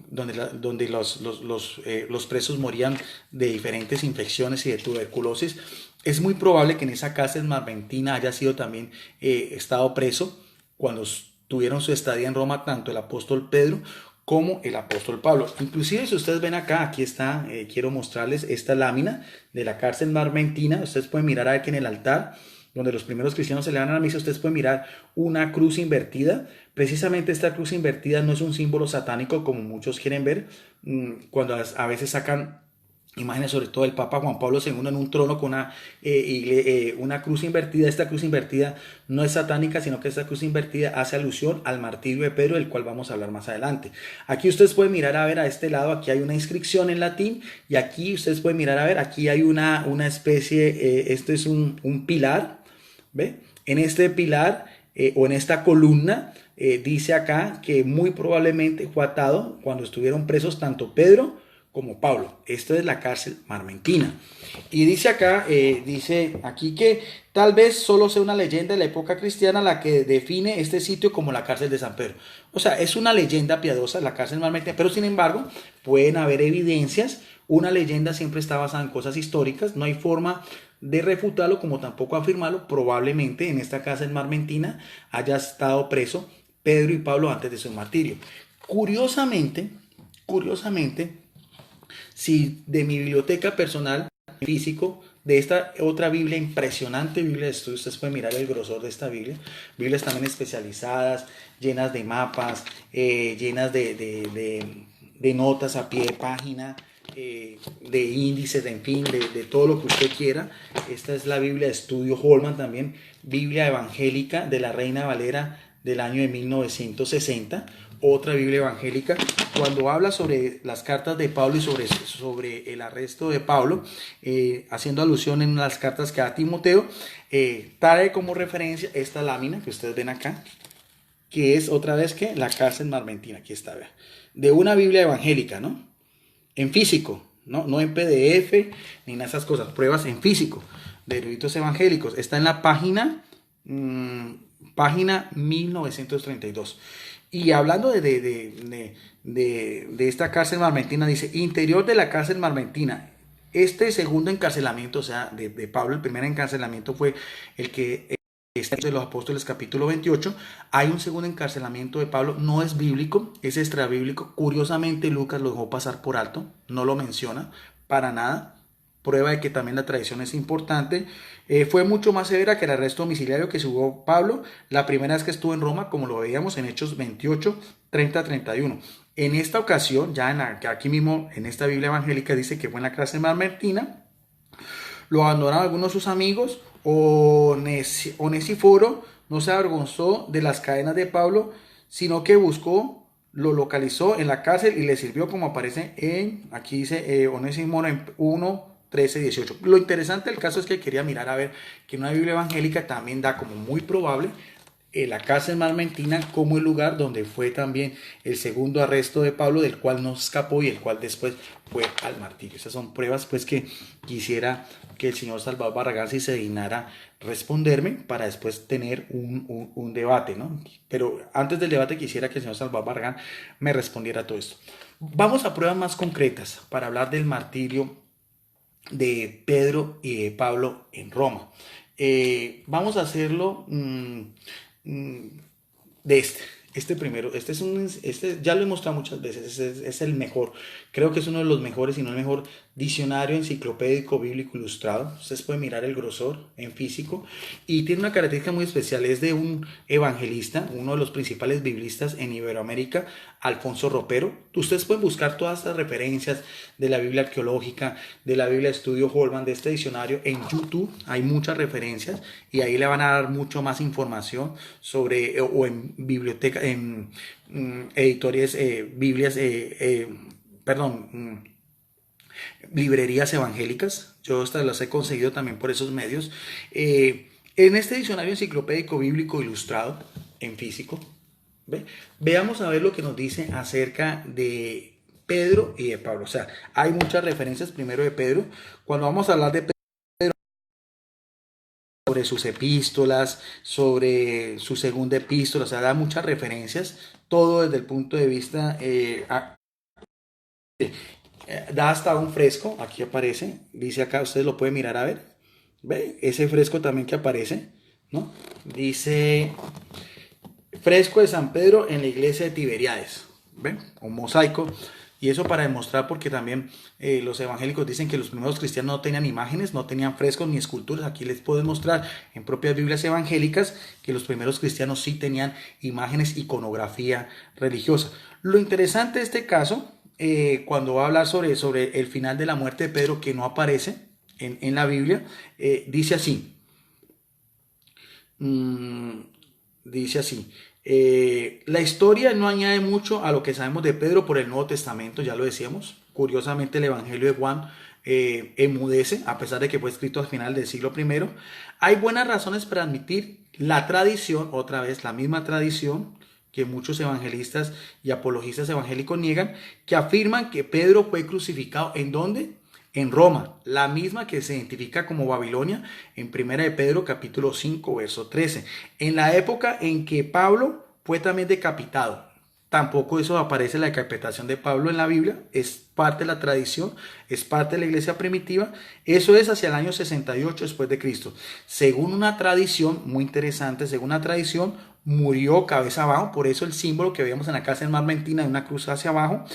donde los presos morían de diferentes infecciones y de tuberculosis. Es muy probable que en esa cárcel marmentina haya sido también estado preso cuando tuvieron su estadía en Roma tanto el apóstol Pedro como el apóstol Pablo. Inclusive si ustedes ven acá, aquí está, quiero mostrarles esta lámina de la cárcel marmentina. Ustedes pueden mirar aquí en el altar donde los primeros cristianos se le dan a la misa. Ustedes pueden mirar una cruz invertida. Precisamente esta cruz invertida no es un símbolo satánico como muchos quieren ver, cuando a veces sacan imágenes sobre todo del Papa Juan Pablo II en un trono con una cruz invertida. Esta cruz invertida no es satánica, sino que esta cruz invertida hace alusión al martirio de Pedro, del cual vamos a hablar más adelante. Aquí ustedes pueden mirar a ver a este lado, aquí hay una inscripción en latín, y aquí ustedes pueden mirar a ver, aquí hay una especie, esto es un pilar, ¿ve? En este pilar o en esta columna dice acá que muy probablemente fue atado cuando estuvieron presos tanto Pedro como Pablo. Esto es la cárcel marmentina. Y dice acá, dice aquí que tal vez solo sea una leyenda de la época cristiana la que define este sitio como la cárcel de San Pedro. O sea, es una leyenda piadosa la cárcel marmentina, pero sin embargo pueden haber evidencias. Una leyenda siempre está basada en cosas históricas, no hay forma de refutarlo como tampoco afirmarlo. Probablemente en esta cárcel marmentina haya estado preso Pedro y Pablo antes de su martirio. Curiosamente, si de mi biblioteca personal, físico, de esta otra Biblia, impresionante Biblia de estudio, ustedes pueden mirar el grosor de esta Biblia, Biblias también especializadas, llenas de mapas, llenas de notas a pie de página, de índices, en fin, de todo lo que usted quiera. Esta es la Biblia de estudio Holman también, Biblia evangélica de la Reina Valera del año de 1960, otra Biblia evangélica. Cuando habla sobre las cartas de Pablo y sobre el arresto de Pablo, haciendo alusión en las cartas que da Timoteo, trae como referencia esta lámina que ustedes ven acá, que es otra vez que la cárcel marmentina, aquí está, vea, de una Biblia evangélica, ¿no? En físico, no en PDF ni en esas cosas, pruebas en físico de eruditos evangélicos. Está en la página 1932. Y hablando de esta cárcel marmentina, dice, interior de la cárcel marmentina, este segundo encarcelamiento, o sea, de Pablo, el primer encarcelamiento fue el que está de los Apóstoles capítulo 28, hay un segundo encarcelamiento de Pablo, no es bíblico, es extrabíblico, curiosamente Lucas lo dejó pasar por alto, no lo menciona para nada, prueba de que también la tradición es importante. Fue mucho más severa que el arresto domiciliario que subió Pablo la primera vez que estuvo en Roma, como lo veíamos en Hechos 28, 30-31. En esta ocasión, aquí mismo en esta Biblia evangélica dice que fue en la cárcel marmentina, lo abandonaron algunos de sus amigos. Onesíforo no se avergonzó de las cadenas de Pablo, sino que lo localizó en la cárcel y le sirvió, como aparece aquí dice Onesíforo en 1:13-18. Lo interesante del caso es que quería mirar a ver que en una Biblia evangélica también da como muy probable la cárcel marmentina como el lugar donde fue también el segundo arresto de Pablo, del cual no escapó y el cual después fue al martirio. Esas son pruebas pues que quisiera que el señor Salvador Barragán si se dignara responderme para después tener un debate, ¿no? Pero antes del debate quisiera que el señor Salvador Barragán me respondiera a todo esto. Vamos a pruebas más concretas para hablar del martirio de Pedro y de Pablo en Roma. Vamos a hacerlo de este primero. Este ya lo he mostrado muchas veces, es el mejor, creo que es uno de los mejores, y no el mejor diccionario enciclopédico bíblico ilustrado. Ustedes pueden mirar el grosor en físico y tiene una característica muy especial, es de un evangelista, uno de los principales biblistas en Iberoamérica, Alfonso Ropero. Ustedes pueden buscar todas estas referencias de la Biblia arqueológica, de la Biblia de estudio Holman, de este diccionario en YouTube. Hay muchas referencias y ahí le van a dar mucho más información sobre, o en biblioteca, en editores, Biblias, librerías evangélicas. Yo estas las he conseguido también por esos medios. En este diccionario enciclopédico bíblico ilustrado en físico, veamos a ver lo que nos dice acerca de Pedro y de Pablo. O sea, hay muchas referencias primero de Pedro. Cuando vamos a hablar de Pedro, sobre sus epístolas, sobre su segunda epístola, o sea, da muchas referencias, todo desde el punto de vista da hasta un fresco, aquí aparece, dice acá, ustedes lo pueden mirar a ver, ¿ve? Ese fresco también que aparece, ¿no? Dice fresco de San Pedro en la iglesia de Tiberíades, ¿ven? Un mosaico, y eso para demostrar, porque también los evangélicos dicen que los primeros cristianos no tenían imágenes, no tenían frescos ni esculturas. Aquí les puedo demostrar en propias Biblias evangélicas que los primeros cristianos sí tenían imágenes, iconografía religiosa. Lo interesante de este caso cuando va a hablar sobre el final de la muerte de Pedro, que no aparece en la Biblia, dice así. Mm, dice así. La historia no añade mucho a lo que sabemos de Pedro por el Nuevo Testamento, ya lo decíamos. Curiosamente, el Evangelio de Juan enmudece, a pesar de que fue escrito al final del siglo I. Hay buenas razones para admitir la tradición, otra vez la misma tradición que muchos evangelistas y apologistas evangélicos niegan, que afirman que Pedro fue crucificado. ¿En dónde? En Roma, la misma que se identifica como Babilonia en Primera de Pedro capítulo 5 verso 13, en la época en que Pablo fue también decapitado. Tampoco eso aparece la decapitación de Pablo en la Biblia, es parte de la tradición, es parte de la iglesia primitiva. Eso es hacia el año 68 después de Cristo. Según una tradición muy interesante, según una tradición, murió cabeza abajo, por eso el símbolo que veíamos en la casa en Marmentina de una cruz hacia abajo,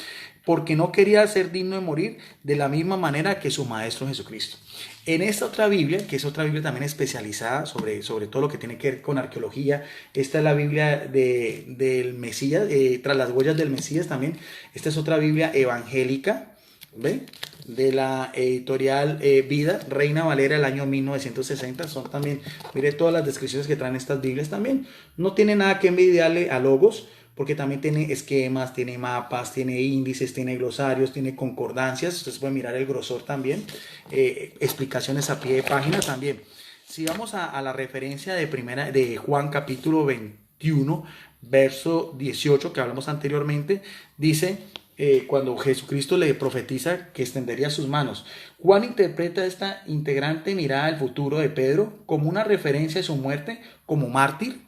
porque no quería ser digno de morir de la misma manera que su maestro Jesucristo. En esta otra Biblia, que es otra Biblia también especializada sobre todo lo que tiene que ver con arqueología, esta es la Biblia del Mesías, tras las huellas del Mesías también. Esta es otra Biblia evangélica, ¿ve? De la editorial Vida, Reina Valera, del año 1960. Son también, mire todas las descripciones que traen estas Biblias también. No tiene nada que envidiarle a Logos, porque también tiene esquemas, tiene mapas, tiene índices, tiene glosarios, tiene concordancias. Ustedes pueden mirar el grosor también, explicaciones a pie de página también. Si vamos a la referencia de Juan capítulo 21, verso 18, que hablamos anteriormente, dice, cuando Jesucristo le profetiza que extendería sus manos, Juan interpreta esta integrante mirada al futuro de Pedro como una referencia de su muerte como mártir.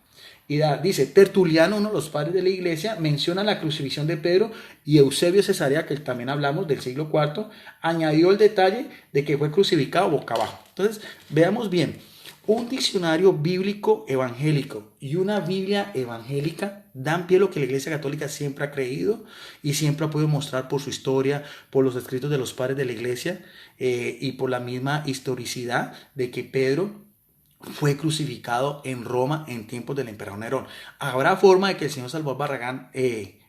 Y dice, Tertuliano, uno de los padres de la iglesia, menciona la crucifixión de Pedro, y Eusebio Cesarea, que también hablamos del siglo IV, añadió el detalle de que fue crucificado boca abajo. Entonces, veamos bien, un diccionario bíblico evangélico y una Biblia evangélica dan pie a lo que la Iglesia Católica siempre ha creído y siempre ha podido mostrar por su historia, por los escritos de los padres de la Iglesia, y por la misma historicidad de que Pedro fue crucificado en Roma en tiempos del emperador Nerón. ¿Habrá forma de que el señor Salvador Barragán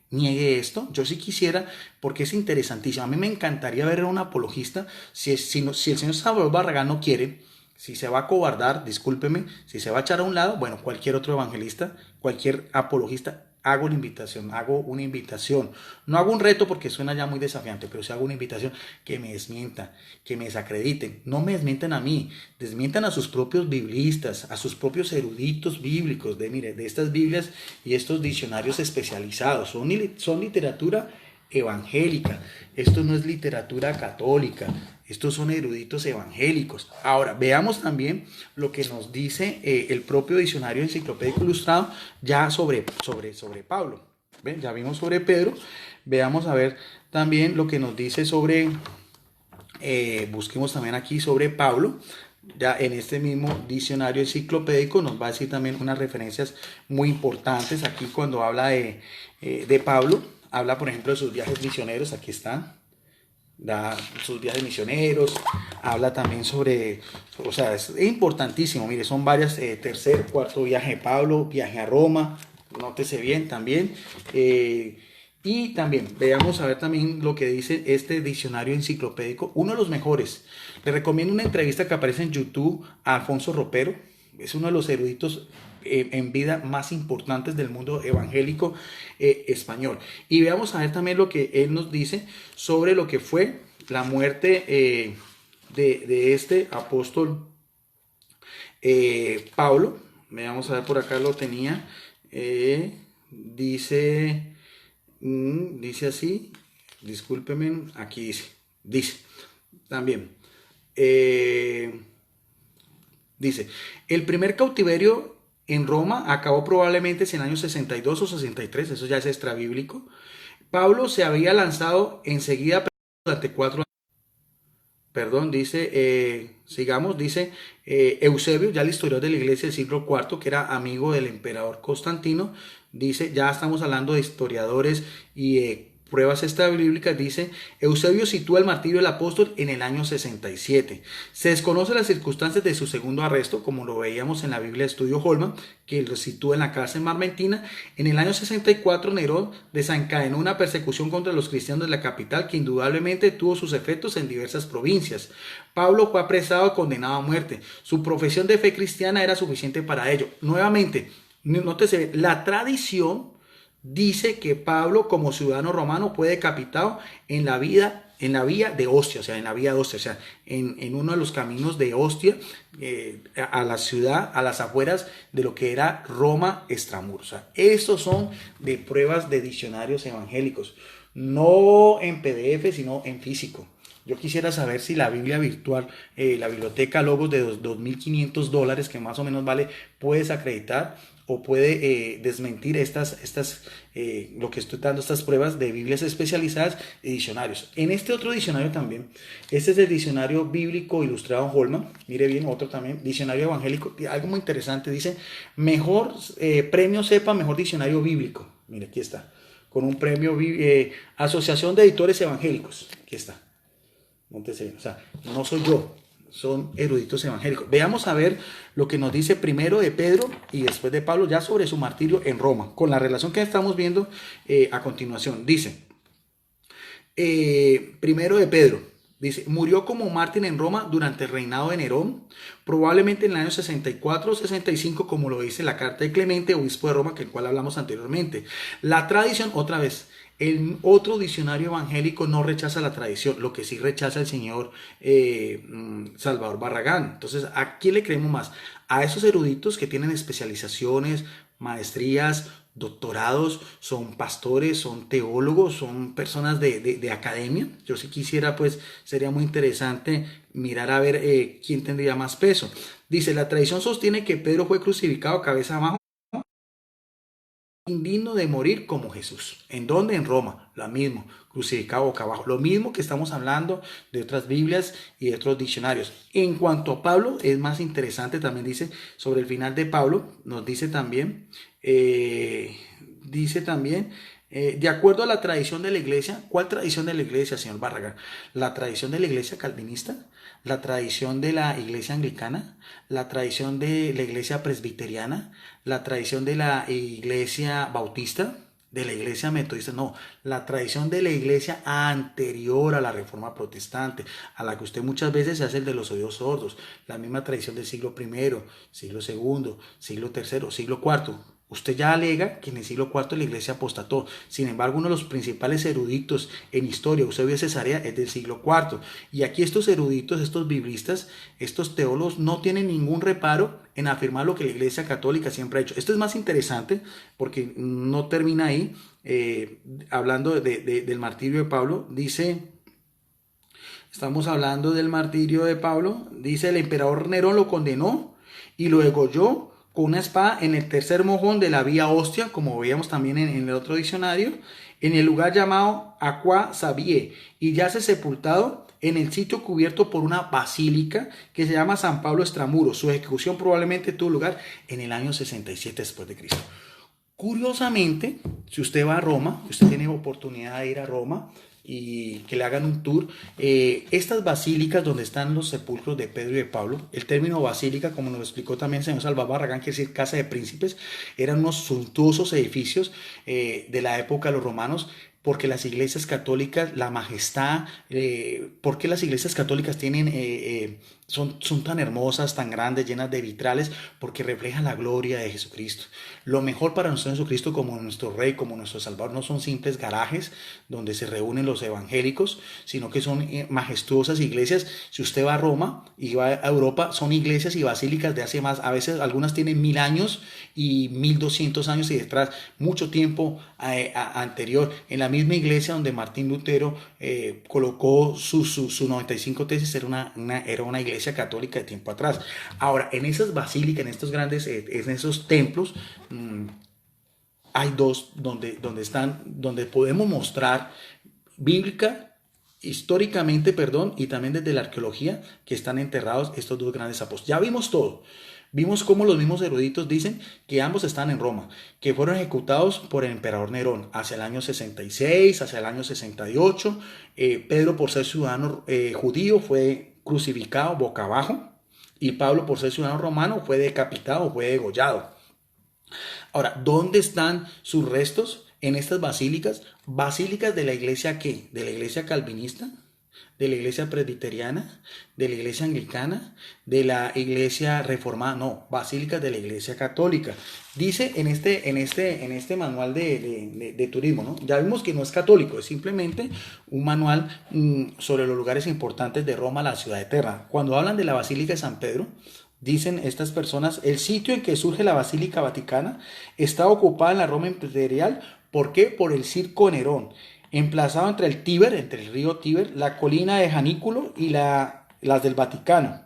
niegue esto? Yo sí quisiera, porque es interesantísimo. A mí me encantaría ver a un apologista. Si el señor Salvador Barragán no quiere, si se va a cobardar, discúlpeme, si se va a echar a un lado, bueno, cualquier otro evangelista, cualquier apologista, hago una invitación. No hago un reto porque suena ya muy desafiante, pero sí hago una invitación, que me desmientan, que me desacrediten. No me desmientan a mí, desmientan a sus propios biblistas, a sus propios eruditos bíblicos, de estas Biblias y estos diccionarios especializados. Son literatura evangélica, esto no es literatura católica, estos son eruditos evangélicos. Ahora, veamos también lo que nos dice el propio diccionario enciclopédico ilustrado ya sobre Pablo. ¿Ven? Ya vimos sobre Pedro, veamos a ver también lo que nos dice sobre, busquemos también aquí sobre Pablo. Ya en este mismo diccionario enciclopédico nos va a decir también unas referencias muy importantes. Aquí cuando habla de Pablo, habla por ejemplo de sus viajes misioneros, aquí están. Da sus viajes misioneros, habla también sobre, o sea, es importantísimo, mire, son varias, tercer, cuarto viaje de Pablo, viaje a Roma, nótese bien también, y también, veamos a ver también lo que dice este diccionario enciclopédico, uno de los mejores. Le recomiendo una entrevista que aparece en YouTube a Alfonso Ropero, es uno de los eruditos en vida más importantes del mundo evangélico español. Y veamos a ver también lo que él nos dice sobre lo que fue la muerte de este apóstol Pablo. Vamos a ver, por acá lo tenía. Dice así, discúlpenme, aquí dice también. Dice, el primer cautiverio en Roma acabó probablemente en el año 62 o 63, eso ya es extrabíblico. Pablo se había lanzado enseguida durante 4 años. Perdón, dice, sigamos, dice Eusebio, ya el historiador de la iglesia del siglo IV, que era amigo del emperador Constantino, dice, ya estamos hablando de historiadores y pruebas bíblicas, dice, Eusebio sitúa el martirio del apóstol en el año 67. Se desconocen las circunstancias de su segundo arresto, como lo veíamos en la Biblia de Estudio Holman, que lo sitúa en la cárcel marmentina. En el año 64, Nerón desencadenó una persecución contra los cristianos de la capital que indudablemente tuvo sus efectos en diversas provincias. Pablo fue apresado y condenado a muerte. Su profesión de fe cristiana era suficiente para ello. Nuevamente, nótese, la tradición dice que Pablo, como ciudadano romano, fue decapitado en la vía de Ostia, o sea, en uno de los caminos de Ostia, a la ciudad, a las afueras de lo que era Roma extramuros. O sea, estos son de pruebas de diccionarios evangélicos, no en PDF, sino en físico. Yo quisiera saber si la Biblia virtual, la biblioteca Logos de $2.500, que más o menos vale, puedes acreditar o puede desmentir lo que estoy dando, estas pruebas de Biblias especializadas y diccionarios. En este otro diccionario también, este es el diccionario bíblico ilustrado Holman, mire bien, otro también, diccionario evangélico, algo muy interesante, dice, mejor premio SEPA, mejor diccionario bíblico, mire, aquí está, con un premio, Asociación de Editores Evangélicos, aquí está. O sea, no soy yo, son eruditos evangélicos. Veamos a ver lo que nos dice primero de Pedro y después de Pablo ya sobre su martirio en Roma, con la relación que estamos viendo a continuación. Dice, primero de Pedro, dice, murió como mártir en Roma durante el reinado de Nerón, probablemente en el año 64 o 65, como lo dice la carta de Clemente, obispo de Roma, que el cual hablamos anteriormente. La tradición, otra vez, el otro diccionario evangélico no rechaza la tradición, lo que sí rechaza el señor Salvador Barragán. Entonces, ¿a quién le creemos más? A esos eruditos que tienen especializaciones, maestrías, doctorados, son pastores, son teólogos, son personas de academia. Yo si quisiera, pues sería muy interesante mirar a ver quién tendría más peso. Dice, la tradición sostiene que Pedro fue crucificado cabeza abajo, indigno de morir como Jesús. ¿En dónde? En Roma, lo mismo, crucificado boca abajo. Lo mismo que estamos hablando de otras Biblias y de otros diccionarios. En cuanto a Pablo, es más interesante, también dice, sobre el final de Pablo, nos dice también, de acuerdo a la tradición de la iglesia. ¿Cuál tradición de la iglesia, señor Barragán? La tradición de la iglesia calvinista, la tradición de la iglesia anglicana, la tradición de la iglesia presbiteriana, la tradición de la iglesia bautista, de la iglesia metodista, no, la tradición de la iglesia anterior a la reforma protestante, a la que usted muchas veces se hace el de los oídos sordos, la misma tradición del siglo I, siglo II, siglo III, siglo IV. Usted ya alega que en el siglo IV la iglesia apostató. Sin embargo, uno de los principales eruditos en historia, Eusebio de Cesarea, es del siglo IV. Y aquí estos eruditos, estos biblistas, estos teólogos no tienen ningún reparo en afirmar lo que la iglesia católica siempre ha hecho. Esto es más interesante porque no termina ahí. Hablando del martirio de Pablo, dice... Estamos hablando del martirio de Pablo. Dice, el emperador Nerón lo condenó y lo degolló con una espada en el tercer mojón de la vía Ostia, como veíamos también en el otro diccionario, en el lugar llamado Aqua Sabie, y yace sepultado en el sitio cubierto por una basílica que se llama San Pablo Extramuros. Su ejecución probablemente tuvo lugar en el año 67 después de Cristo. Curiosamente, si usted va a Roma, usted tiene oportunidad de ir a Roma y que le hagan un tour, estas basílicas donde están los sepulcros de Pedro y de Pablo, el término basílica, como nos lo explicó también el señor Salvador Barragán, quiere decir casa de príncipes, eran unos suntuosos edificios de la época de los romanos, porque las iglesias católicas, la majestad, porque las iglesias católicas son tan hermosas, tan grandes, llenas de vitrales, porque reflejan la gloria de Jesucristo. Lo mejor para nosotros Jesucristo como nuestro Rey, como nuestro Salvador, no son simples garajes donde se reúnen los evangélicos, sino que son majestuosas iglesias. Si usted va a Roma y va a Europa, son iglesias y basílicas de hace más, a veces algunas tienen 1000 años y 1200 años y detrás, mucho tiempo anterior. En la misma iglesia donde Martín Lutero colocó sus 95 tesis, era una iglesia católica de tiempo atrás. Ahora, en esas basílicas, en estos grandes, en esos templos, hay dos donde podemos mostrar bíblica históricamente, perdón, y también desde la arqueología, que están enterrados estos dos grandes apóstoles. Ya vimos todo. Vimos cómo los mismos eruditos dicen que ambos están en Roma, que fueron ejecutados por el emperador Nerón hacia el año 66, hacia el año 68. Pedro, por ser ciudadano judío, fue crucificado boca abajo, y Pablo, por ser ciudadano romano, fue decapitado, fue degollado. Ahora, ¿dónde están sus restos? En estas basílicas. ¿Basílicas de la iglesia qué? ¿De la iglesia calvinista? ¿De la iglesia presbiteriana? ¿De la iglesia anglicana? ¿De la iglesia reformada? No, basílicas de la iglesia católica. Dice en este manual de turismo, ¿no? Ya vimos que no es católico, es simplemente un manual sobre los lugares importantes de Roma, la ciudad eterna. Cuando hablan de la Basílica de San Pedro, dicen estas personas, el sitio en que surge la Basílica Vaticana está ocupada en la Roma imperial. ¿Por qué? Por el Circo Nerón, emplazado entre el Tíber, entre el río Tíber, la colina de Janículo y las del Vaticano.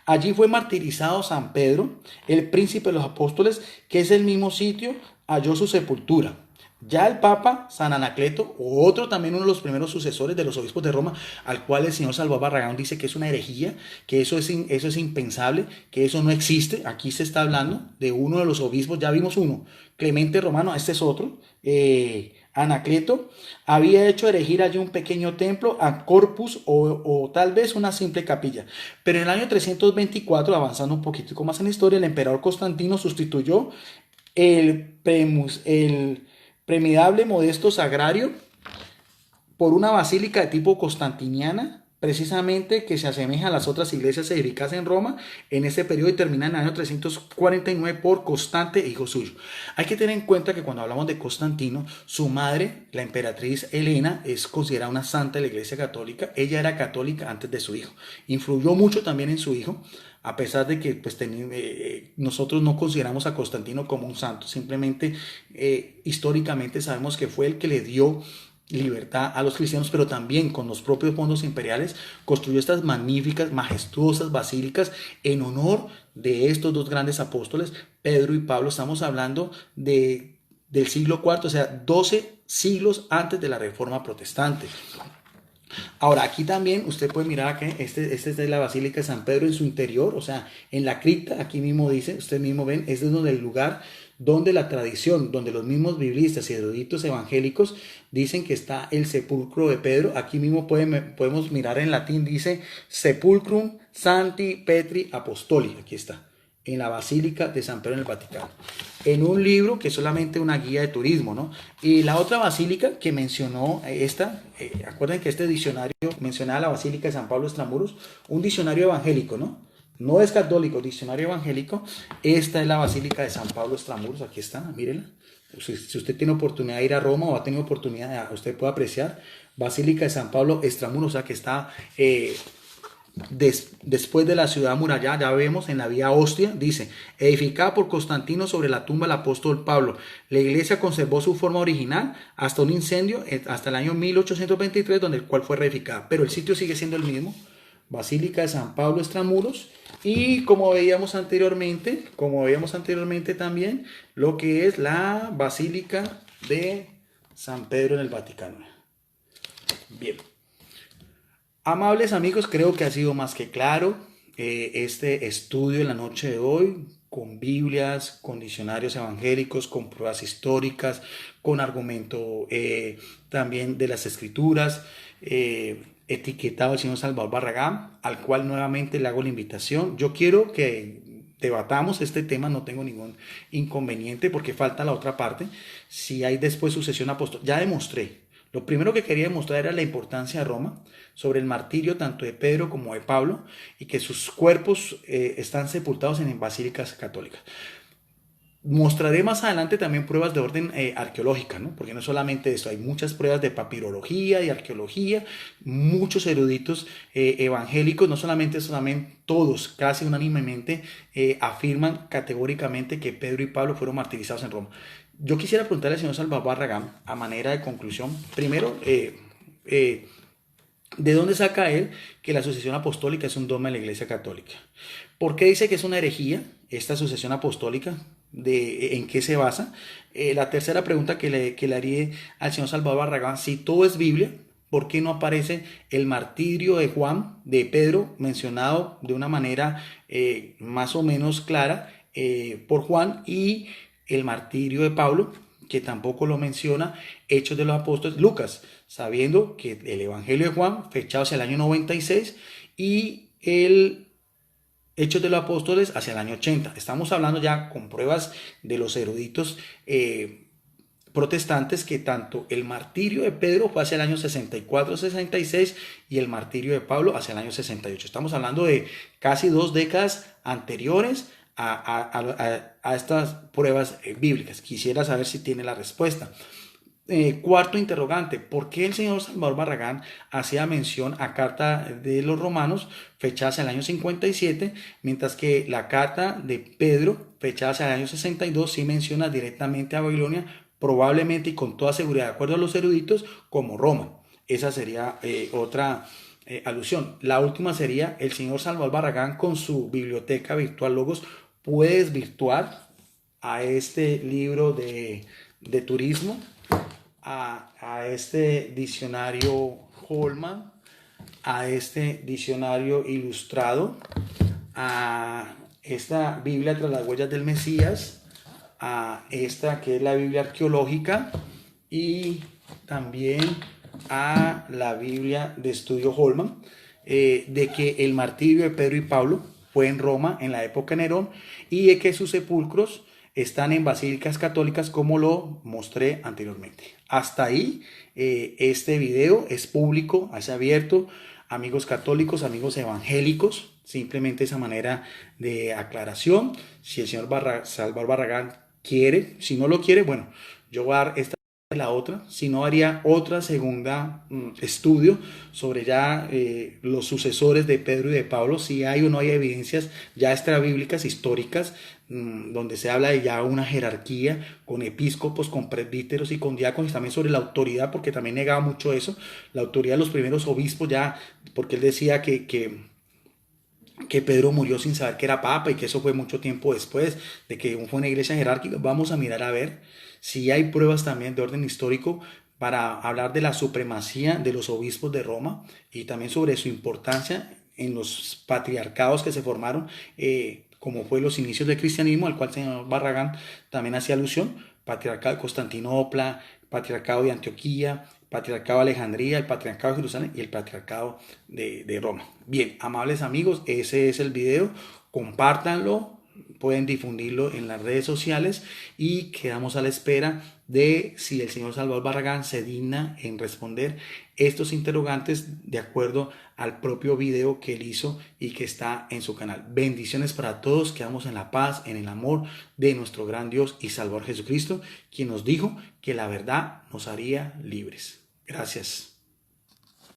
Allí fue martirizado San Pedro, el príncipe de los apóstoles, que es el mismo sitio, halló su sepultura. Ya el Papa San Anacleto, otro también uno de los primeros sucesores de los obispos de Roma, al cual el señor Salvador Barragán dice que es una herejía, que eso es impensable, que eso no existe. Aquí se está hablando de uno de los obispos, ya vimos uno, Clemente Romano, este es otro, Anacleto, había hecho erigir allí un pequeño templo a Corpus o tal vez una simple capilla. Pero en el año 324, avanzando un poquito más en la historia, el emperador Constantino sustituyó el premidable modesto sagrario por una basílica de tipo constantiniana, precisamente que se asemeja a las otras iglesias edificadas en Roma en ese periodo, y termina en el año 349 por Constante, hijo suyo. Hay que tener en cuenta que cuando hablamos de Constantino, su madre, la emperatriz Helena, es considerada una santa de la iglesia católica. Ella era católica antes de su hijo, influyó mucho también en su hijo, a pesar de que pues, nosotros no consideramos a Constantino como un santo, simplemente históricamente sabemos que fue el que le dio libertad a los cristianos, pero también con los propios fondos imperiales construyó estas magníficas, majestuosas basílicas en honor de estos dos grandes apóstoles, Pedro y Pablo. Estamos hablando del siglo IV, o sea, 12 siglos antes de la Reforma Protestante. Ahora, aquí también usted puede mirar que este es de la Basílica de San Pedro en su interior, o sea, en la cripta, aquí mismo dice, usted mismo ven, este es donde el lugar donde la tradición, donde los mismos biblistas y eruditos evangélicos dicen que está el sepulcro de Pedro. Aquí mismo podemos mirar en latín, dice Sepulcrum Sancti Petri Apostoli, aquí está, en la Basílica de San Pedro en el Vaticano, en un libro que es solamente una guía de turismo, ¿no? Y la otra basílica que mencionó acuerden que este diccionario mencionaba la Basílica de San Pablo Extramuros, un diccionario evangélico, ¿no? No es católico, diccionario evangélico. Esta es la Basílica de San Pablo Extramuros, aquí está, mírenla. Si usted tiene oportunidad de ir a Roma o ha tenido oportunidad, usted puede apreciar Basílica de San Pablo Extramuros, o sea que está después de la ciudad amurallada. Ya vemos en la vía Ostia, dice, edificada por Constantino sobre la tumba del apóstol Pablo. La iglesia conservó su forma original hasta un incendio, hasta el año 1823, donde el cual fue reedificada, pero el sitio sigue siendo el mismo, Basílica de San Pablo Extramuros. Y como veíamos anteriormente también, lo que es la Basílica de San Pedro en el Vaticano. Bien. Amables amigos, creo que ha sido más que claro este estudio en la noche de hoy, con Biblias, con diccionarios evangélicos, con pruebas históricas, con argumento también de las Escrituras, etiquetado el señor Salvador Barragán, al cual nuevamente le hago la invitación. Yo quiero que debatamos este tema, no tengo ningún inconveniente porque falta la otra parte, si hay después sucesión apostólica. Ya demostré. Lo primero que quería demostrar era la importancia de Roma, sobre el martirio tanto de Pedro como de Pablo, y que sus cuerpos están sepultados en basílicas católicas. Mostraré más adelante también pruebas de orden arqueológica, ¿no? Porque no solamente esto, hay muchas pruebas de papirología y arqueología, muchos eruditos evangélicos, no solamente eso, también todos, casi unánimemente, afirman categóricamente que Pedro y Pablo fueron martirizados en Roma. Yo quisiera preguntarle al señor Salvador Barragán, a manera de conclusión, primero, ¿de dónde saca él que la sucesión apostólica es un dogma de la Iglesia Católica? ¿Por qué dice que es una herejía esta sucesión apostólica? ¿En qué se basa? La tercera pregunta que le haría al señor Salvador Barragán, si todo es Biblia, ¿Por qué no aparece el martirio de Juan, de Pedro, mencionado de una manera más o menos clara por Juan, y el martirio de Pablo, que tampoco lo menciona Hechos de los Apóstoles, Lucas, sabiendo que el Evangelio de Juan, fechado hacia el año 96, y el Hechos de los Apóstoles hacia el año 80? Estamos hablando ya con pruebas de los eruditos protestantes que tanto el martirio de Pedro fue hacia el año 64-66 y el martirio de Pablo hacia el año 68. Estamos hablando de casi 2 décadas anteriores a estas pruebas bíblicas. Quisiera saber si tiene la respuesta. Cuarto interrogante: ¿por qué el señor Salvador Barragán hacía mención a carta de los romanos fechada hacia el año 57, mientras que la carta de Pedro fechada hacia el año 62 sí menciona directamente a Babilonia, probablemente y con toda seguridad, de acuerdo a los eruditos, como Roma? Esa sería otra alusión. La última sería: el señor Salvador Barragán, con su biblioteca virtual Logos, puede desvirtuar a este libro de turismo, a este diccionario Holman, a este diccionario ilustrado, a esta Biblia tras las huellas del Mesías, a esta que es la Biblia arqueológica, y también a la Biblia de estudio Holman, de que el martirio de Pedro y Pablo fue en Roma en la época de Nerón y de que sus sepulcros están en basílicas católicas, como lo mostré anteriormente. Hasta ahí este video es público, es abierto, amigos católicos, amigos evangélicos, simplemente esa manera de aclaración. Si el señor Salvador Barragán quiere, si no lo quiere, bueno, yo voy a dar esta la otra, si no haría otra segunda estudio sobre ya los sucesores de Pedro y de Pablo, si hay o no hay evidencias ya extrabíblicas, históricas, donde se habla de ya una jerarquía con episcopos, con presbíteros y con diáconos, y también sobre la autoridad, porque también negaba mucho eso, la autoridad de los primeros obispos ya, porque él decía que Pedro murió sin saber que era papa y que eso fue mucho tiempo después de que fue una iglesia jerárquica. Vamos a mirar a ver si hay pruebas también de orden histórico para hablar de la supremacía de los obispos de Roma y también sobre su importancia en los patriarcados que se formaron, como fue los inicios del cristianismo, al cual el señor Barragán también hacía alusión: patriarcado de Constantinopla, patriarcado de Antioquía, patriarcado de Alejandría, el patriarcado de Jerusalén y el patriarcado de Roma. Bien, amables amigos, ese es el video. Compártanlo, pueden difundirlo en las redes sociales y quedamos a la espera de si el señor Salvador Barragán se digna en responder estos interrogantes de acuerdo al propio video que él hizo y que está en su canal. Bendiciones para todos, quedamos en la paz, en el amor de nuestro gran Dios y Salvador Jesucristo, quien nos dijo que la verdad nos haría libres. Gracias.